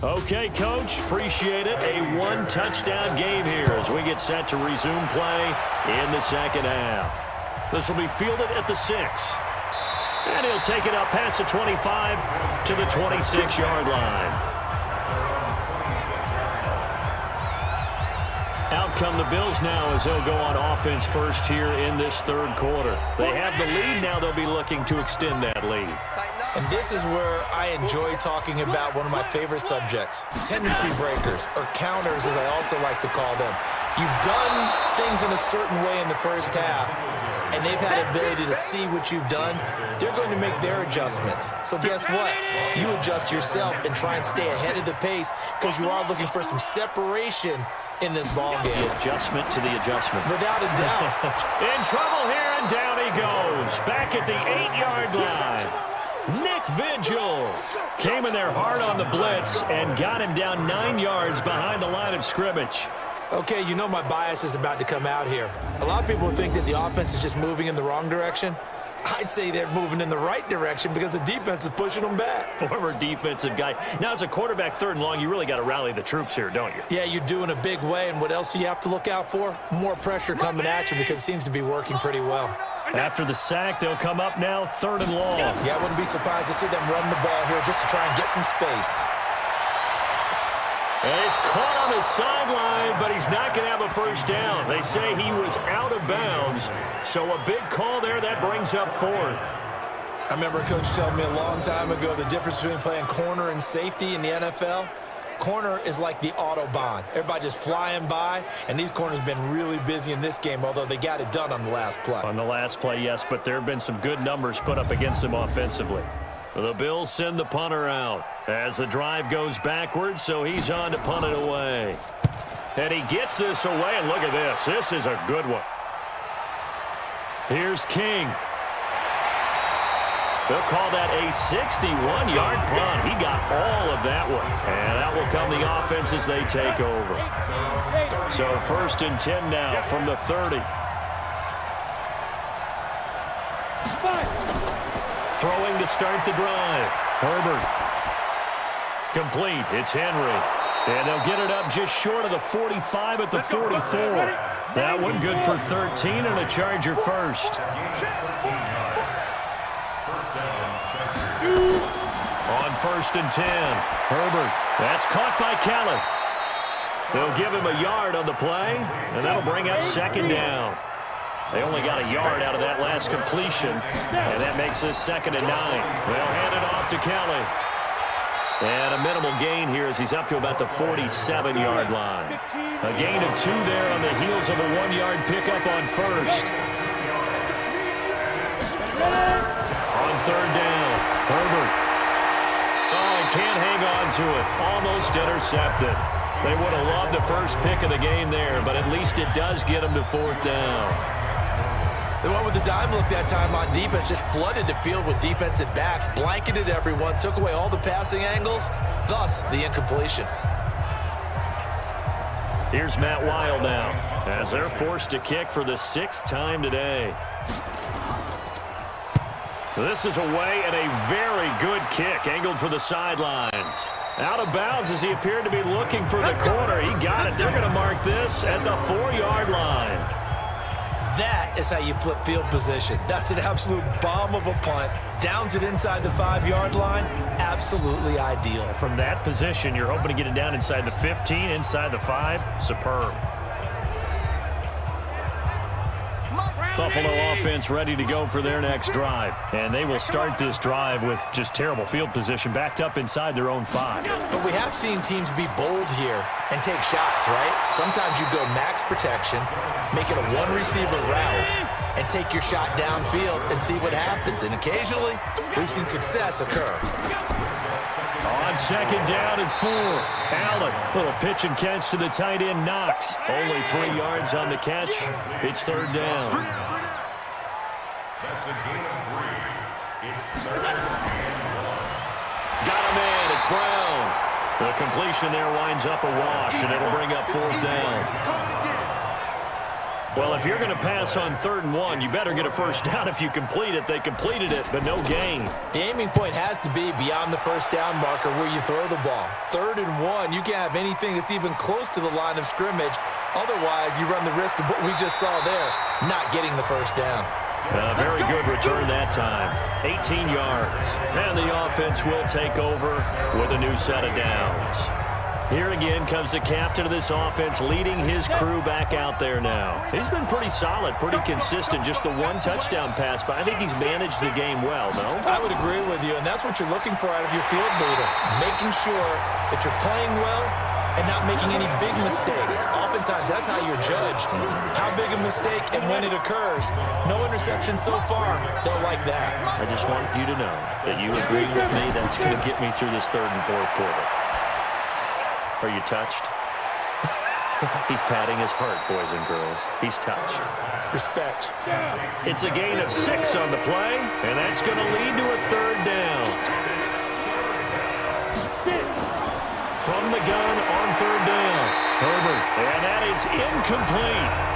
Okay, Coach, appreciate it. A 1-touchdown game here as we get set to resume play in the second half. This will be fielded at the 6. And he'll take it up past the 25 to the 26-yard line. Out come the Bills now as they'll go on offense first here in this third quarter. They have the lead. Now they'll be looking to extend that lead. And this is where I enjoy talking about one of my favorite subjects, tendency breakers, or counters as I also like to call them. You've done things in a certain way in the first half, and they've had the ability to see what you've done. They're going to make their adjustments. So guess what? You adjust yourself and try and stay ahead of the pace because you are looking for some separation in this ball game. The adjustment to the adjustment. Without a doubt. In trouble here, and down he goes. Back at the 8-yard line. Nick Vigil came in there hard on the blitz and got him down 9 yards behind the line of scrimmage. Okay, you know my bias is about to come out here. A lot of people think that the offense is just moving in the wrong direction. I'd say they're moving in the right direction because the defense is pushing them back. Former defensive guy. Now, as a quarterback 3rd and long, you really got to rally the troops here, don't you? Yeah, you do in a big way. And what else do you have to look out for? More pressure coming at you because it seems to be working pretty well. After the sack, they'll come up now 3rd and long. Yeah, I wouldn't be surprised to see them run the ball here just to try and get some space. And he's caught on the sideline, but he's not going to have a first down. They say he was out of bounds, so a big call there that brings up 4th. I remember a coach telling me a long time ago the difference between playing corner and safety in the NFL. Corner is like the Autobahn. Everybody just flying by, and these corners have been really busy in this game, although they got it done on the last play. On the last play, yes, but there have been some good numbers put up against them offensively. The Bills send the punter out as the drive goes backwards, so he's on to punt it away. And he gets this away, and look at this. This is a good one. Here's King. They'll call that a 61-yard punt. He got all of that one. And that will come the offense as they take over. So 1st and 10 now from the 30. Throwing to start the drive. Herbert. Complete. It's Henry. And they'll get it up just short of the 45 at the 44. That one good for 13 and a Charger first. On 1st and 10. Herbert. That's caught by Kelly. They'll give him a yard on the play, and that'll bring up 2nd down. They only got a yard out of that last completion, and that makes this 2nd and 9. They'll hand it off to Kelly. And a minimal gain here as he's up to about the 47-yard line. A gain of 2 there on the heels of a 1-yard pickup on 1st. On 3rd down, Herbert. Oh, and can't hang on to it. Almost intercepted. They would have loved the first pick of the game there, but at least it does get them to 4th down. They went with the dime look that time on defense, just flooded the field with defensive backs, blanketed everyone, took away all the passing angles, thus the incompletion. Here's Matt Wild now as they're forced to kick for the 6th time today. This is away and a very good kick, angled for the sidelines. Out of bounds as he appeared to be looking for the corner. He got it. They're going to mark this at the 4-yard line. That is how you flip field position. That's an absolute bomb of a punt. Downs it inside the 5-yard line. Absolutely ideal. From that position, you're hoping to get it down inside the 15, inside the 5. Superb. Buffalo offense ready to go for their next drive. And they will start this drive with just terrible field position, backed up inside their own 5. But we have seen teams be bold here and take shots, right? Sometimes you go max protection, make it a one-receiver route, and take your shot downfield and see what happens. And occasionally, we've seen success occur. On second down and 4. Allen, little pitch and catch to the tight end, Knox. Only 3 yards on the catch. It's third down. That's a gain of 3. It's third down. Got a man. It's Brown. The completion there winds up a wash, and it'll bring up fourth down. Well, if you're going to pass on 3rd and 1, you better get a first down if you complete it. They completed it, but no gain. The aiming point has to be beyond the first down marker where you throw the ball. 3rd and 1, you can't have anything that's even close to the line of scrimmage. Otherwise, you run the risk of what we just saw there, not getting the first down. A very good return that time. 18 yards. And the offense will take over with a new set of downs. Here again comes the captain of this offense, leading his crew back out there now. He's been pretty solid, pretty consistent. Just the 1 touchdown pass, but I think he's managed the game well, no? I would agree with you, and that's what you're looking for out of your field leader. Making sure that you're playing well and not making any big mistakes. Oftentimes, that's how you're judged. How big a mistake and when it occurs. No interception so far. They'll like that. I just want you to know that you agree with me. That's going to get me through this 3rd and 4th quarter. Are you touched? He's patting his heart, boys and girls. He's touched. Respect. It's a gain of 6 on the play, and that's going to lead to a 3rd down. From the gun on 3rd down. Herbert, and that is incomplete.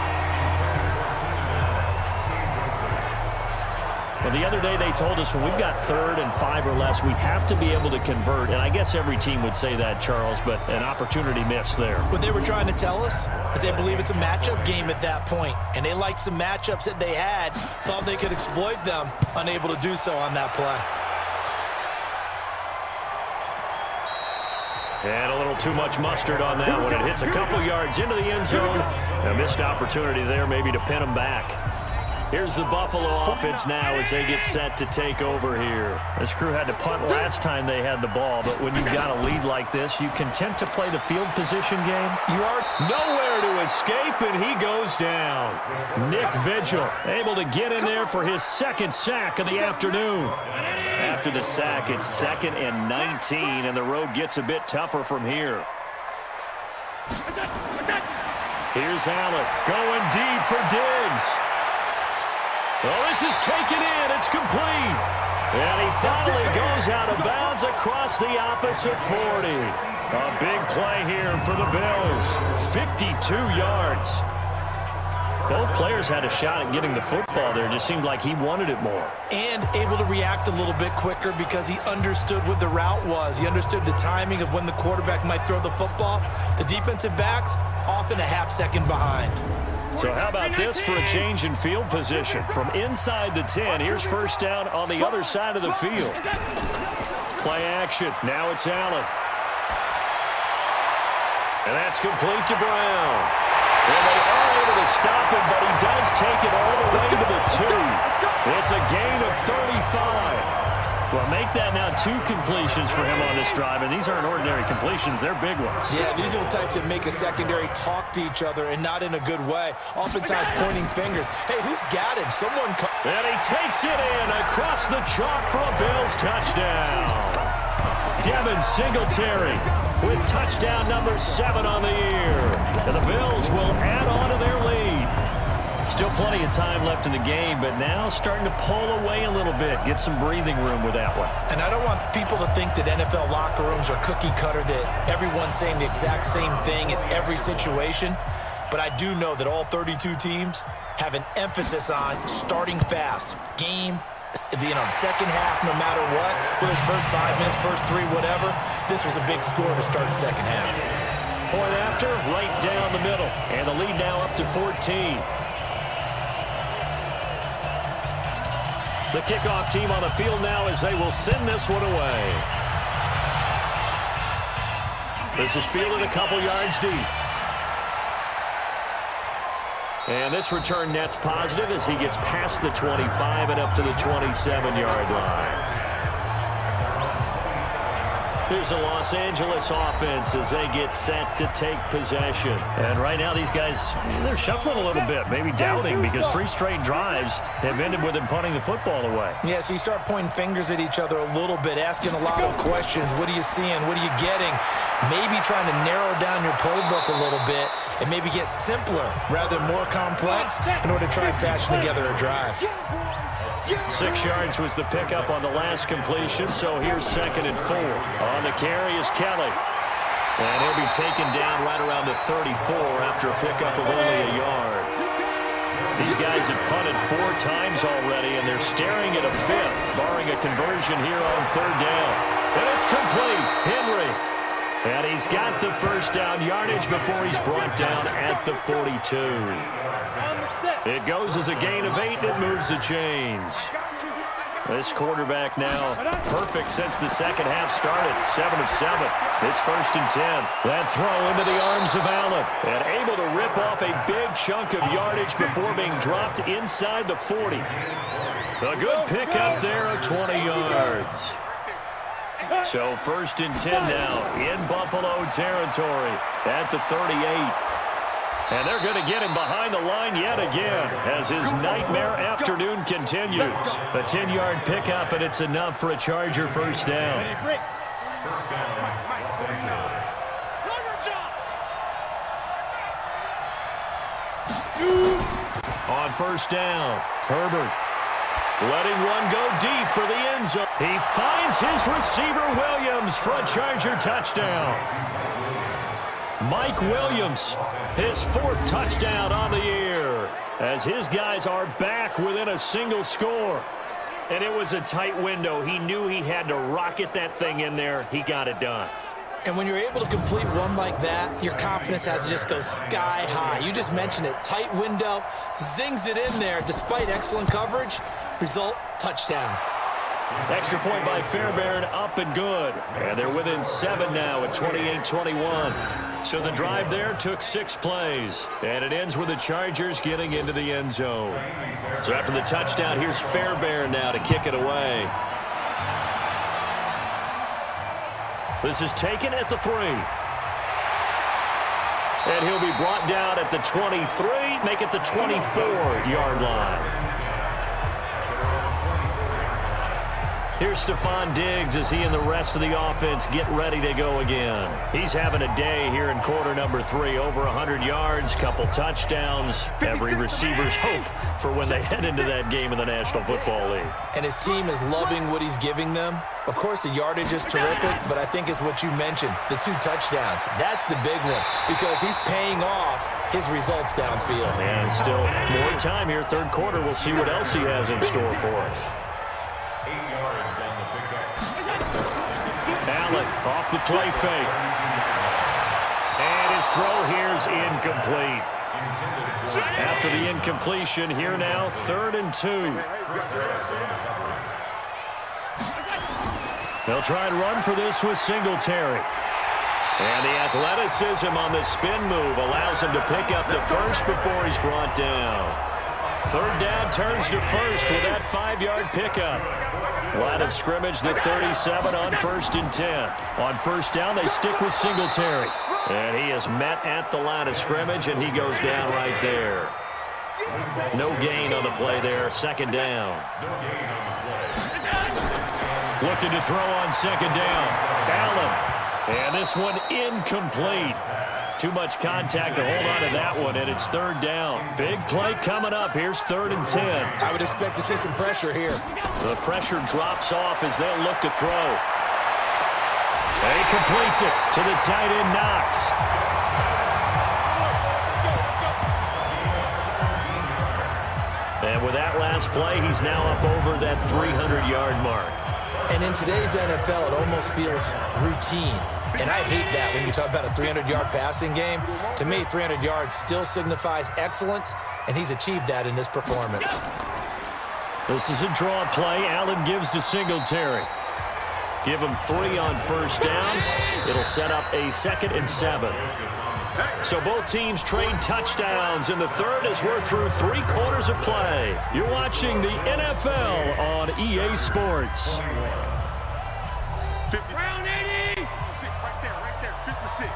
Well, the other day they told us when we've got 3rd and 5 or less, we have to be able to convert. And I guess every team would say that, Charles, but an opportunity missed there. What they were trying to tell us is they believe it's a matchup game at that point. And they liked some matchups that they had, thought they could exploit them, unable to do so on that play. And a little too much mustard on that one. It hits a couple yards into the end zone. A missed opportunity there maybe to pin them back. Here's the Buffalo offense now as they get set to take over here. This crew had to punt last time they had the ball, but when you've got a lead like this, you content to play the field position game? You are nowhere to escape, and he goes down. Nick Vigil able to get in there for his 2nd sack of the afternoon. After the sack, it's 2nd and 19, and the road gets a bit tougher from here. Here's Allen going deep for Diggs. Oh, this is taken in. It's complete. And he finally goes out of bounds across the opposite 40. A big play here for the Bills. 52 yards. Both players had a shot at getting the football there. It just seemed like he wanted it more. And able to react a little bit quicker because he understood what the route was. He understood the timing of when the quarterback might throw the football. The defensive backs often a half-second behind. So how about this for a change in field position? From inside the 10, here's first down on the other side of the field. Play action. Now it's Allen. And that's complete to Brown. And they are able to stop him, but he does take it all the way to the 2. It's a gain of 35. Well, make that now 2 completions for him on this drive, and these aren't ordinary completions. They're big ones. Yeah, these are the types that make a secondary talk to each other and not in a good way. Oftentimes pointing fingers. Hey, who's got him? Someone. And he takes it in across the chalk for a Bills touchdown. Devin Singletary with touchdown number 7 on the year. And the Bills will add on to their lead. Still plenty of time left in the game, but now starting to pull away a little bit, get some breathing room with that one. And I don't want people to think that NFL locker rooms are cookie cutter, that everyone's saying the exact same thing in every situation. But I do know that all 32 teams have an emphasis on starting fast. Game, second half, no matter what, whether it's first 5 minutes, first 3, whatever. This was a big score to start the second half. Point after, right down the middle. And the lead now up to 14. The kickoff team on the field now as they will send this one away. This is fielded a couple yards deep. And this return net's positive as he gets past the 25 and up to the 27-yard line. Here's the Los Angeles offense as they get set to take possession. And right now these guys, they're shuffling a little bit, maybe doubting because 3 straight drives have ended with them punting the football away. Yeah, so you start pointing fingers at each other a little bit, asking a lot of questions. What are you seeing? What are you getting? Maybe trying to narrow down your playbook a little bit and maybe get simpler rather than more complex in order to try and fashion together a drive. 6 yards was the pickup on the last completion, so here's 2nd and 4. On the carry is Kelly. And he'll be taken down right around the 34 after a pickup of only a yard. These guys have punted 4 times already, and they're staring at a 5th, barring a conversion here on 3rd down. And it's complete. Henry. And he's got the first down yardage before he's brought down at the 42. It goes as a gain of 8 and moves the chains. This quarterback now perfect since the second half started. 7 of 7. It's 1st and 10. That throw into the arms of Allen. And able to rip off a big chunk of yardage before being dropped inside the 40. A good pickup there of 20 yards. So 1st and 10 now in Buffalo territory at the 38. And they're going to get him behind the line yet again as his nightmare afternoon continues. A 10-yard pickup, and it's enough for a Charger first down. On 1st down, Herbert letting one go deep for the end zone. He finds his receiver Williams for a Charger touchdown. Mike Williams, his 4th touchdown on the year, as his guys are back within a single score. And it was a tight window. He knew he had to rocket that thing in there. He got it done. And when you're able to complete one like that, your confidence has to just go sky high. You just mentioned it. Tight window, zings it in there despite excellent coverage. Result, touchdown. Extra point by Fairbairn, up and good. And they're within 7 now at 28-21. So the drive there took 6 plays. And it ends with the Chargers getting into the end zone. So after the touchdown, here's Fairbairn now to kick it away. This is taken at the 3. And he'll be brought down at the 23, make it the 24-yard line. Here's Stephon Diggs as he and the rest of the offense get ready to go again. He's having a day here in quarter number 3. Over 100 yards, couple touchdowns. Every receiver's hope for when they head into that game in the National Football League. And his team is loving what he's giving them. Of course, the yardage is terrific, but I think it's what you mentioned, the 2 touchdowns. That's the big one because he's paying off his results downfield. And still more time here, 3rd quarter. We'll see what else he has in store for us. Allen off the play fake. And his throw here's incomplete. After the incompletion, here now, 3rd and 2. They'll try and run for this with Singletary. And the athleticism on the spin move allows him to pick up the first before he's brought down. 3rd down turns to 1st with that 5-yard pickup. Line of scrimmage, the 37 on 1st and 10. On 1st down, they stick with Singletary. And he is met at the line of scrimmage, and he goes down right there. No gain on the play there, 2nd down. Looking to throw on 2nd down. Allen. And this one incomplete. Too much contact to hold on to that one, and it's 3rd down. Big play coming up. Here's 3rd and 10. I would expect to see some pressure here. The pressure drops off as they'll look to throw. And he completes it to the tight end, Knox. And with that last play, he's now up over that 300-yard mark. And in today's NFL, it almost feels routine. And I hate that when you talk about a 300-yard passing game. To me, 300 yards still signifies excellence, and he's achieved that in this performance. This is a draw play. Allen gives to Singletary. Give him 3 on first down. It'll set up a 2nd and 7. So both teams trade touchdowns in the third as we're through 3 quarters of play. You're watching the NFL on EA Sports. Round 80. Right there, 56.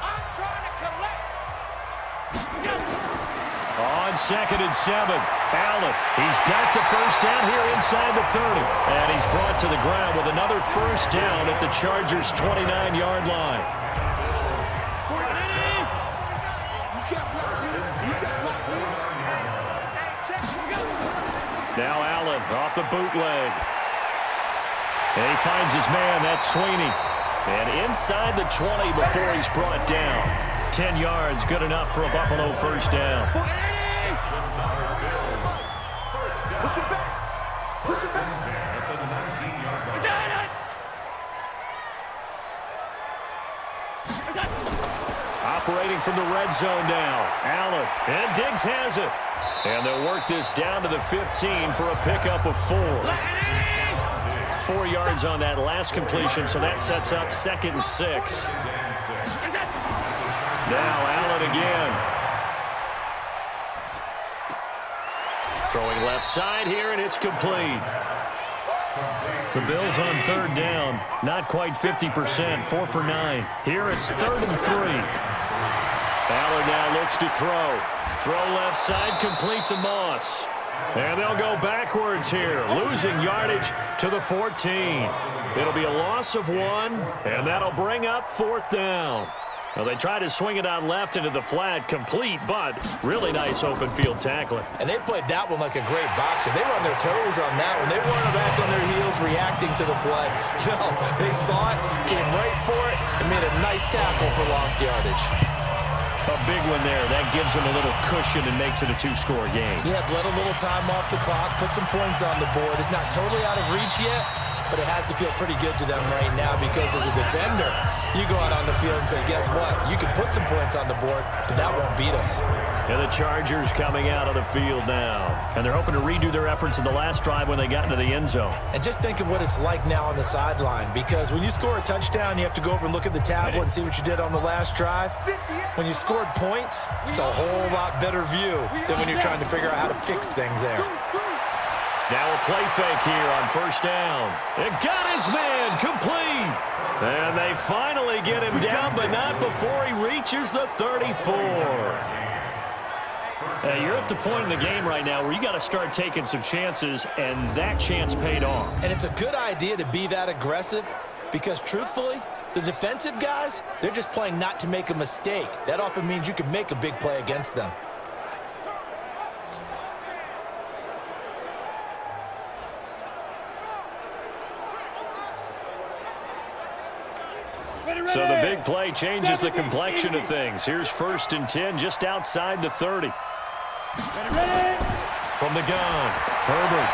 I'm trying to collect. On 2nd and 7, Allen. He's got the first down here inside the 30. And he's brought to the ground with another first down at the Chargers' 29-yard line. Now Allen off the bootleg. And he finds his man. That's Sweeney. And inside the 20 before he's brought down. 10 yards, good enough for a Buffalo first down. Push it back. Push it back. Operating from the red zone now. Allen. And Diggs has it. And they'll work this down to the 15 for a pickup of 4. 4 yards on that last completion, so that sets up 2nd and 6. Now Allen again. Throwing left side here, and it's complete. The Bills on 3rd down. Not quite 50%, 4 for 9. Here it's 3rd and 3. Allen now looks to throw. Throw left side, complete to Moss. And they'll go backwards here, losing yardage to the 14. It'll be a loss of 1, and that'll bring up 4th down. Well, they try to swing it out left into the flat, complete, but really nice open field tackling. And they played that one like a great boxer. They were on their toes on that one. They weren't back on their heels reacting to the play. No, they saw it, came right for it, and made a nice tackle for lost yardage. A big one there. That gives them a little cushion and makes it a 2-score game. Yeah, let a little time off the clock, put some points on the board. It's not totally out of reach yet, but it has to feel pretty good to them right now because as a defender, you go out on the field and say, guess what? You can put some points on the board, but that won't beat us. And the Chargers coming out of the field now. And they're hoping to redo their efforts in the last drive when they got into the end zone. And just think of what it's like now on the sideline, because when you score a touchdown, you have to go over and look at the tablet and see what you did on the last drive. When you scored points, it's a whole lot better view than when you're trying to figure out how to fix things there. Now a play fake here on first down. It got his man complete. And they finally get him down, but not before he reaches the 34. You're at the point in the game right now where you got to start taking some chances, and that chance paid off. And it's a good idea to be that aggressive because, truthfully, the defensive guys, they're just playing not to make a mistake. That often means you can make a big play against them. So the big play changes the complexion of things. Here's 1st and 10 just outside the 30. From the gun, Herbert.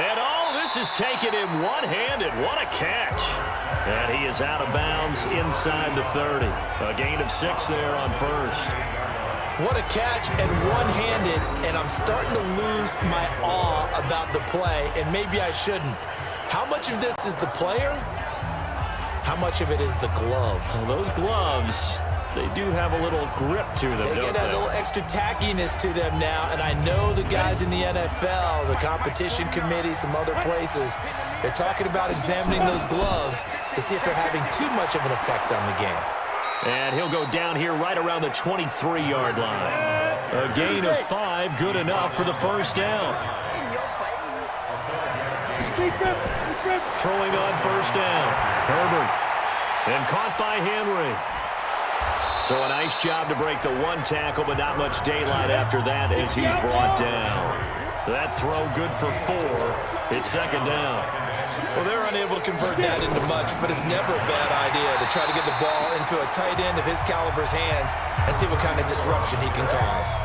And all this is taken in one-handed. What a catch. And he is out of bounds inside the 30. A gain of 6 there on first. What a catch and one-handed, and I'm starting to lose my awe about the play, and maybe I shouldn't. How much of this is the player? How much of it is the glove? Well, those gloves, they do have a little grip to them, They don't get a they? little extra tackiness to them now, and I know the guys in the NFL, the competition committee, some other places, they're talking about examining those gloves to see if they're having too much of an effect on the game. And he'll go down here right around the 23-yard line. A gain of 5, good enough for the first down. In your face. Throwing on first down. Herbert. And caught by Henry. So a nice job to break the 1 tackle, but not much daylight after that as he's brought down. That throw good for 4. It's 2nd down. Well, they're unable to convert that into much, but it's never a bad idea to try to get the ball into a tight end of his caliber's hands and see what kind of disruption he can cause.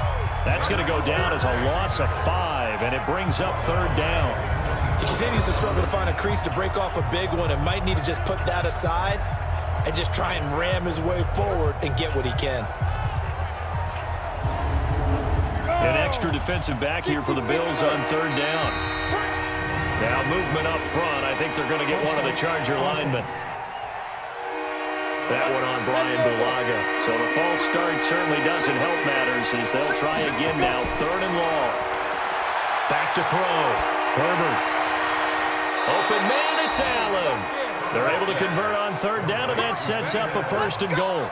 That's going to go down as a loss of 5, and it brings up 3rd down. He continues to struggle to find a crease to break off a big one and might need to just put that aside and just try and ram his way forward and get what he can. An extra defensive back here for the Bills on third down. Now movement up front. I think they're going to get one of the Charger linemen. That one on Brian Bulaga. So the false start certainly doesn't help matters as they'll try again now. Third and long. Back to throw. Herbert. Open man, it's Allen. They're able to convert on third down, and that sets up a first and goal.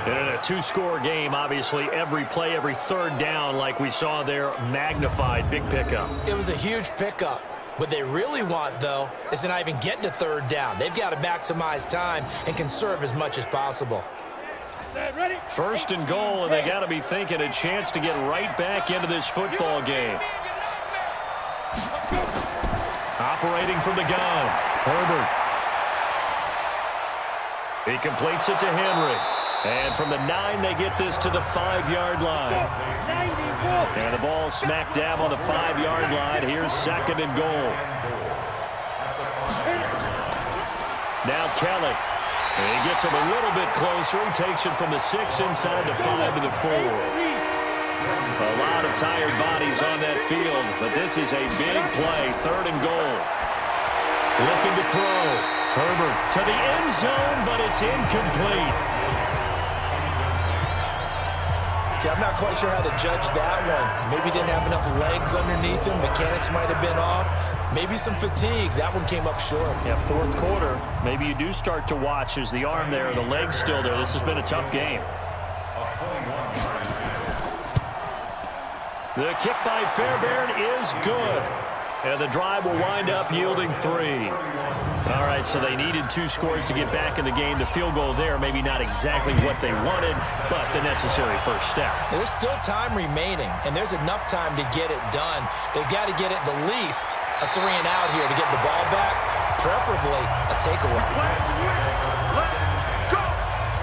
And in a two-score game, obviously, every play, every third down, like we saw there, magnified. Big pickup. It was a huge pickup. What they really want, though, is to not even get to third down. They've got to maximize time and conserve as much as possible. First and goal, and they got to be thinking a chance to get right back into this football game. Operating from the gun, Herbert. He completes it to Henry. And from the 9, they get this to the 5-yard line. And the ball smack dab on the 5-yard line. Here's second and goal. Now Kelly. And he gets him a little bit closer. He takes it from the 6 inside the 5 to the 4. A lot of tired bodies on that field, but this is a big play. Third and goal. Looking to throw. Herbert to the end zone, but it's incomplete. I'm not quite sure how to judge that one. Maybe didn't have enough legs underneath him. Mechanics might have been off. Maybe some fatigue. That one came up short. Yeah, fourth quarter. Maybe you do start to watch as the arm there, the leg's still there. This has been a tough game. The kick by Fairbairn is good. And the drive will wind up yielding 3. All right, so they needed 2 scores to get back in the game. The field goal there, maybe not exactly what they wanted, but the necessary first step. There's still time remaining, and there's enough time to get it done. They've got to get at the least a 3 and out here to get the ball back, preferably a takeaway.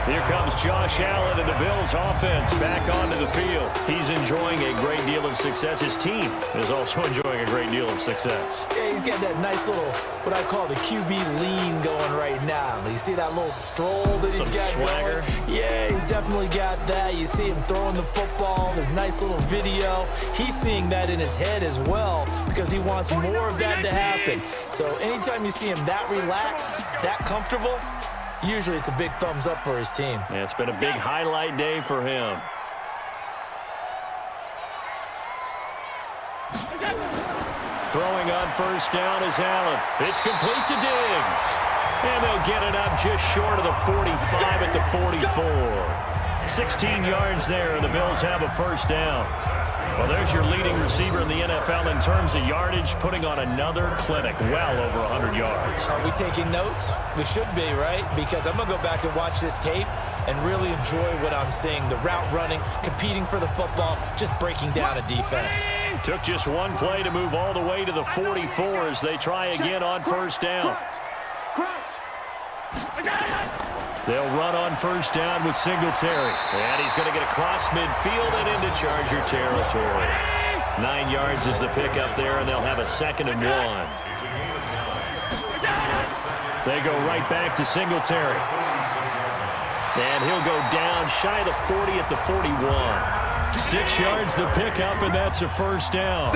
Here comes Josh Allen and the Bills offense back onto the field. He's enjoying a great deal of success. His team is also enjoying a great deal of success. Yeah, he's got that nice little, what I call the QB lean going right now. You see that little stroll that he's got swagger going? Yeah, he's definitely got that. You see him throwing the football, the nice little video. He's seeing that in his head as well because he wants more of that to happen. So anytime you see him that relaxed, that comfortable, usually it's a big thumbs up for his team. Yeah, it's been a big highlight day for him. Throwing on first down is Allen. It's complete to Diggs. And they'll get it up just short of the 45 at the 44. 16 yards there, and the Bills have a first down. Well, there's your leading receiver in the NFL in terms of yardage, putting on another clinic, well over 100 yards. Are we taking notes? We should be, right? Because I'm going to go back and watch this tape and really enjoy what I'm seeing. The route running, competing for the football, just breaking down a defense. Took just one play to move all the way to the 44 as they try again on first down. They'll run on first down with Singletary. And he's going to get across midfield and into Charger territory. 9 yards is the pickup there, and they'll have a 2nd and 1. They go right back to Singletary. And he'll go down shy of the 40 at the 41. 6 yards the pickup, and that's a first down.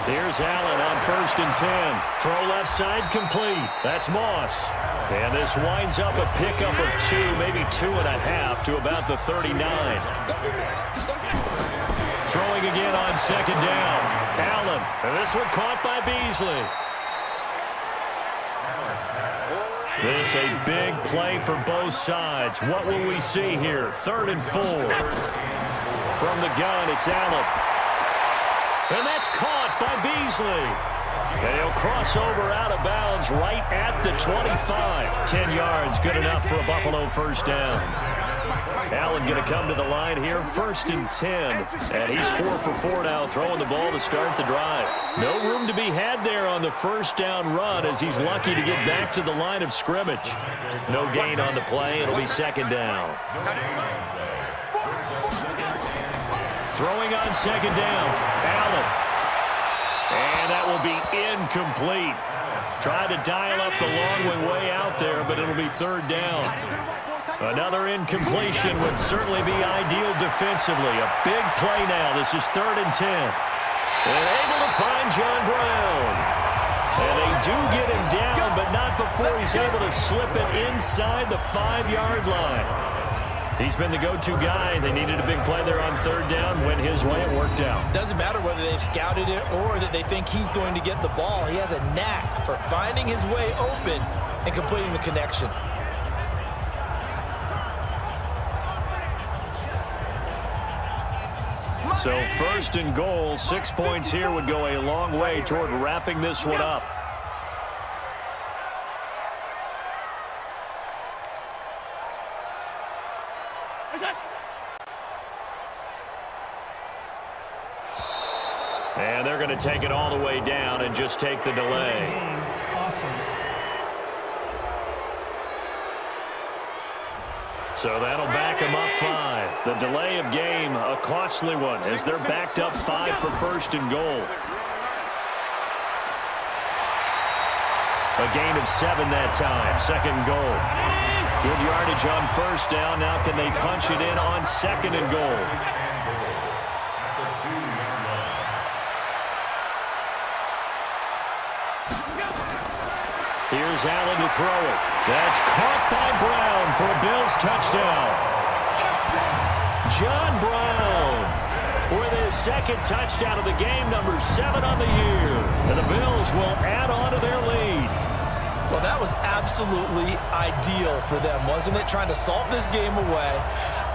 Here's Allen on 1st and 10. Throw left side complete. That's Moss. And this winds up a pickup of 2, maybe 2.5 to about the 39. Throwing again on 2nd down. Allen. And this one caught by Beasley. This a big play for both sides. What will we see here? 3rd and 4. From the gun, it's Allen. And that's caught by Beasley. And he'll cross over out of bounds right at the 25. 10 yards, good enough for a Buffalo first down. Allen going to come to the line here, 1st and 10. And he's 4 for 4 now, throwing the ball to start the drive. No room to be had there on the first down run as he's lucky to get back to the line of scrimmage. No gain on the play. It'll be 2nd down. Throwing on 2nd down, Allen. And that will be incomplete. Tried to dial up the long way out there, but it'll be 3rd down. Another incompletion would certainly be ideal defensively. A big play now. This is 3rd and 10. And able to find John Brown. And they do get him down, but not before he's able to slip it inside the 5-yard line. He's been the go-to guy. They needed a big play there on 3rd down. Went his way. It worked out. Doesn't matter whether they've scouted it or that they think he's going to get the ball. He has a knack for finding his way open and completing the connection. So 1st and goal, 6 points here would go a long way toward wrapping this one up. And they're going to take it all the way down and just take the delay. So that'll back them up 5. The delay of game, a costly one, as they're backed up 5 for 1st and goal. A gain of 7 that time, 2nd and goal. Good yardage on 1st down. Now can they punch it in on 2nd and goal? Here's Allen to throw it. That's caught by Brown for a Bills touchdown. John Brown with his 2nd touchdown of the game, number 7 on the year. And the Bills will add on to their lead. Well, that was absolutely ideal for them, wasn't it? Trying to salt this game away.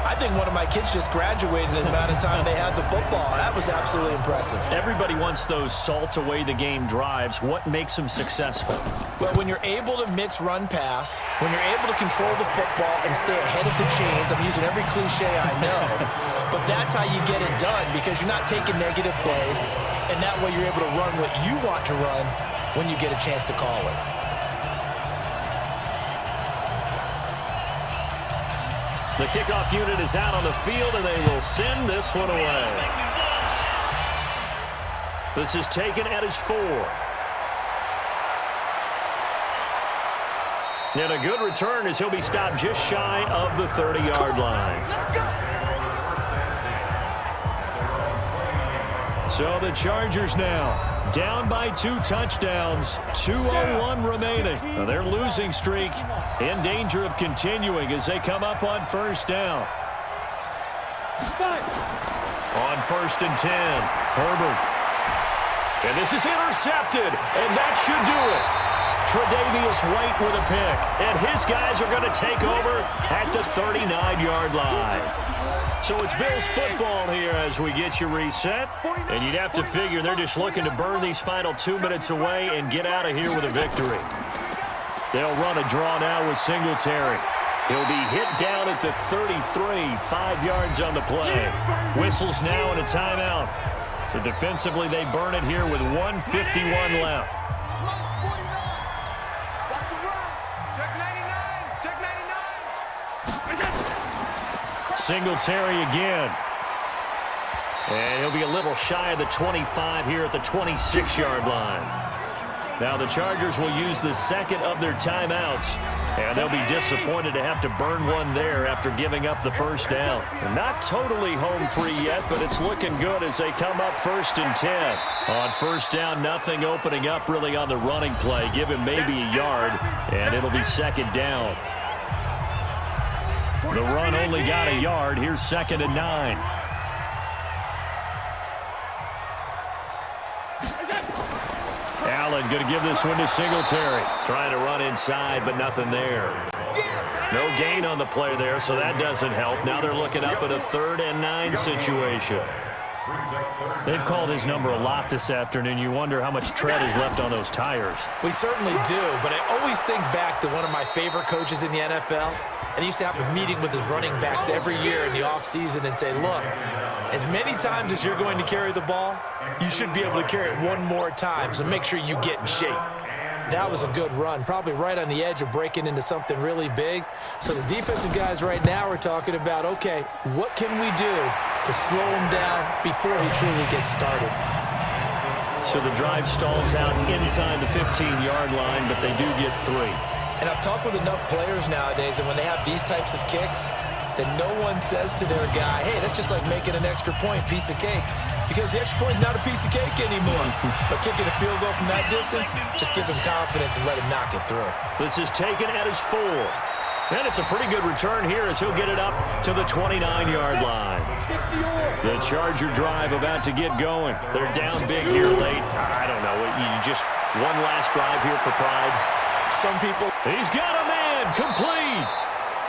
I think one of my kids just graduated in the amount of time they had the football. That was absolutely impressive. Everybody wants those salt away the game drives. What makes them successful? Well, when you're able to mix run-pass, when you're able to control the football and stay ahead of the chains, I'm using every cliche I know, but that's how you get it done because you're not taking negative plays, and that way you're able to run what you want to run when you get a chance to call it. The kickoff unit is out on the field, and they will send this one away. This is taken at his 4. And a good return as he'll be stopped just shy of the 30-yard line. So the Chargers now down by 2 touchdowns, 2:01 remaining. Now their losing streak in danger of continuing as they come up on 1st down. On 1st and 10, Herbert. And this is intercepted, and that should do it. Tre'Davious White with a pick, and his guys are going to take over at the 39-yard line. So it's Bills football here as we get you reset. And you'd have to figure they're just looking to burn these final 2 minutes away and get out of here with a victory. They'll run a draw now with Singletary. He'll be hit down at the 33, 5 yards on the play. Whistles now and a timeout. So defensively they burn it here with 1:51 left. Singletary again. And he'll be a little shy of the 25 here at the 26-yard line. Now the Chargers will use the 2nd of their timeouts, and they'll be disappointed to have to burn one there after giving up the 1st down. And not totally home free yet, but it's looking good as they come up 1st and 10. On 1st down, nothing opening up really on the running play. Give him maybe a yard, and it'll be 2nd down. The run only got a yard. Here's 2nd and 9. Allen going to give this one to Singletary. Trying to run inside, but nothing there. No gain on the play there, so that doesn't help. Now they're looking up at a 3rd and 9 situation. They've called his number a lot this afternoon. You wonder how much tread is left on those tires. We certainly do, but I always think back to one of my favorite coaches in the NFL. And he used to have a meeting with his running backs every year in the offseason and say, look, as many times as you're going to carry the ball, you should be able to carry it one more time, so make sure you get in shape. That was a good run, probably right on the edge of breaking into something really big. So the defensive guys right now are talking about, okay, what can we do to slow him down before he truly gets started? So the drive stalls out inside the 15-yard line, but they do get 3. And I've talked with enough players nowadays, and when they have these types of kicks, that no one says to their guy, hey, that's just like making an extra point, piece of cake. Because the extra point is not a piece of cake anymore. But kicking a field goal from that distance, just give him confidence and let him knock it through. This is taken at his 4. And it's a pretty good return here as he'll get it up to the 29-yard line. The Charger drive about to get going. They're down big here late. I don't know. You just one last drive here for pride. Some people... He's got a man complete.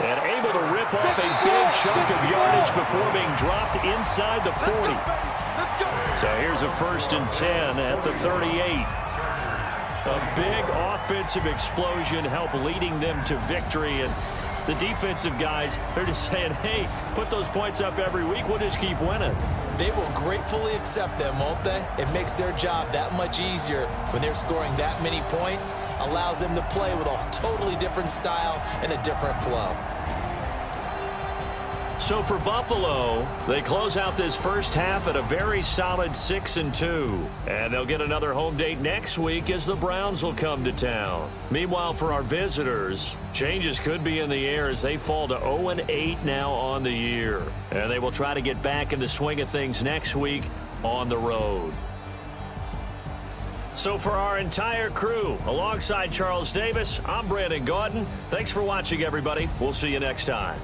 And able to rip off a big chunk of yardage before being dropped inside the 40. So here's a 1st and 10 at the 38. A big offensive explosion helped leading them to victory. And the defensive guys, they're just saying, hey, put those points up every week. We'll just keep winning. They will gratefully accept them, won't they? It makes their job that much easier when they're scoring that many points. Allows them to play with a totally different style and a different flow. So for Buffalo, they close out this first half at a very solid 6-2. And they'll get another home date next week as the Browns will come to town. Meanwhile, for our visitors, changes could be in the air as they fall to 0-8 now on the year. And they will try to get back in the swing of things next week on the road. So for our entire crew, alongside Charles Davis, I'm Brandon Gaudin. Thanks for watching, everybody. We'll see you next time.